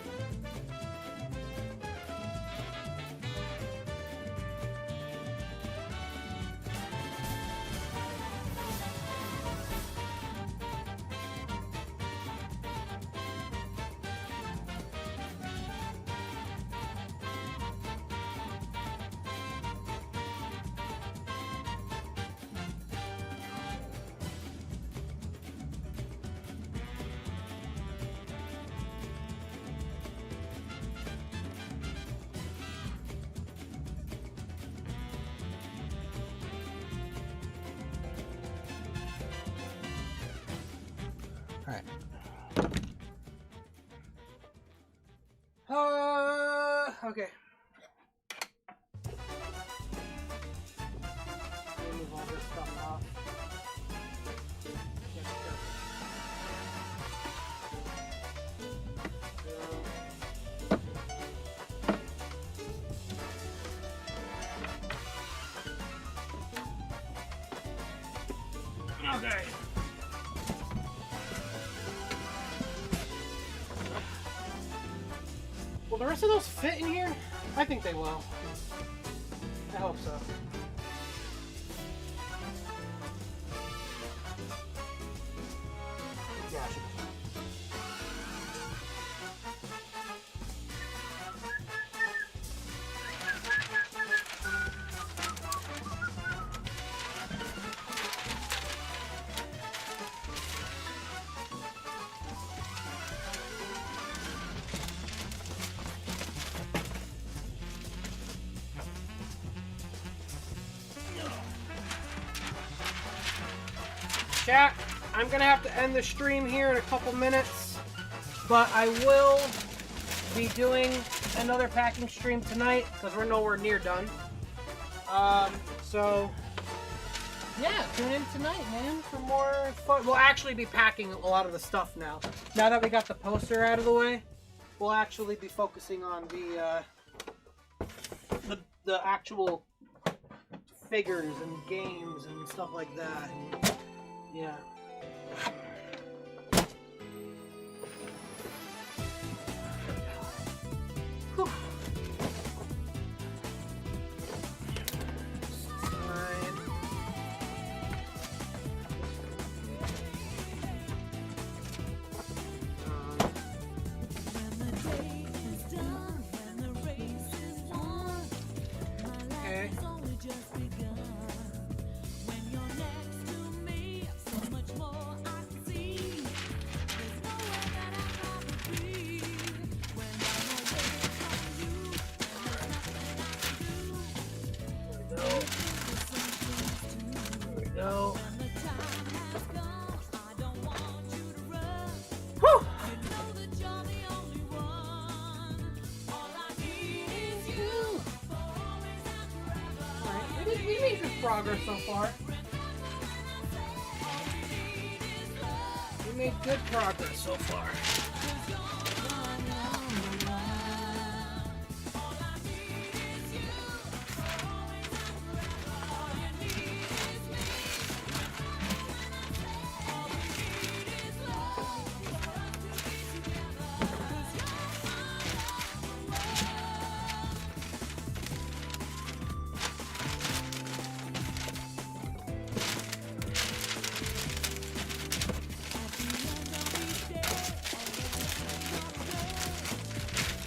Okay. Move all this stuff off. Okay. Will the rest of those fit in here? I think they will. I hope so. Yeah, I should be fine. Chat, I'm gonna have to end the stream here in a couple minutes, but I will be doing another packing stream tonight because we're nowhere near done. So yeah, tune in tonight, man, for more fun. We'll actually be packing a lot of the stuff now. Now that we got the poster out of the way, we'll actually be focusing on the actual figures and games and stuff like that. Yeah. Whew. Okay. No. Whew. Alright, we made good progress so far. We made good progress so far.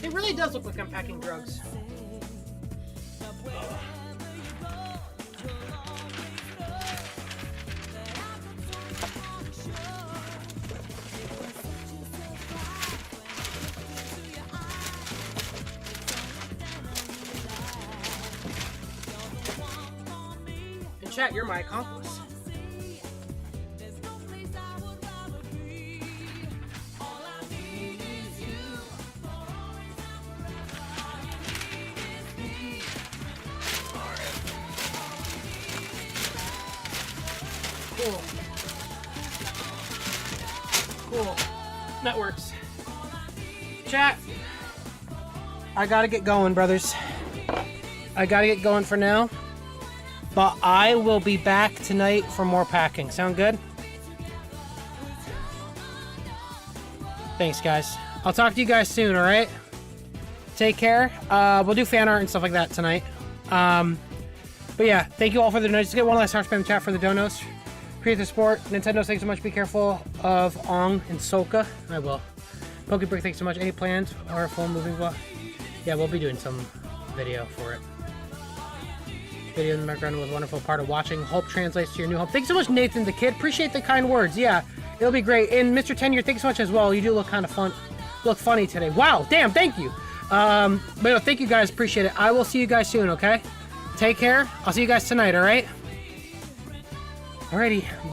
It really does look like I'm packing drugs. chat, you're my accomplice. Cool. Cool. That works. Chat. I gotta get going, brothers. I gotta get going for now. But I will be back tonight for more packing. Sound good? Thanks, guys. I'll talk to you guys soon, alright? Take care. We'll do fan art and stuff like that tonight. But yeah, thank you all for the donations. Just get one last heart spam chat for the donos. Appreciate the support. Nintendo, thanks so much. Be careful of Ong and Soka. I will. Pokebrick, thanks so much. Any plans or a full moving vlog? Yeah, we'll be doing some video for it. Video in the background was a wonderful part of watching. Hope translates to your new home. Thanks so much, Nathan the Kid. Appreciate the kind words. Yeah, it'll be great. And Mr. Tenure, thanks so much as well. You do look kind of fun. Look funny today. Wow, damn, thank you. But no, thank you guys. Appreciate it. I will see you guys soon, okay? Take care. I'll see you guys tonight, all right? Alrighty.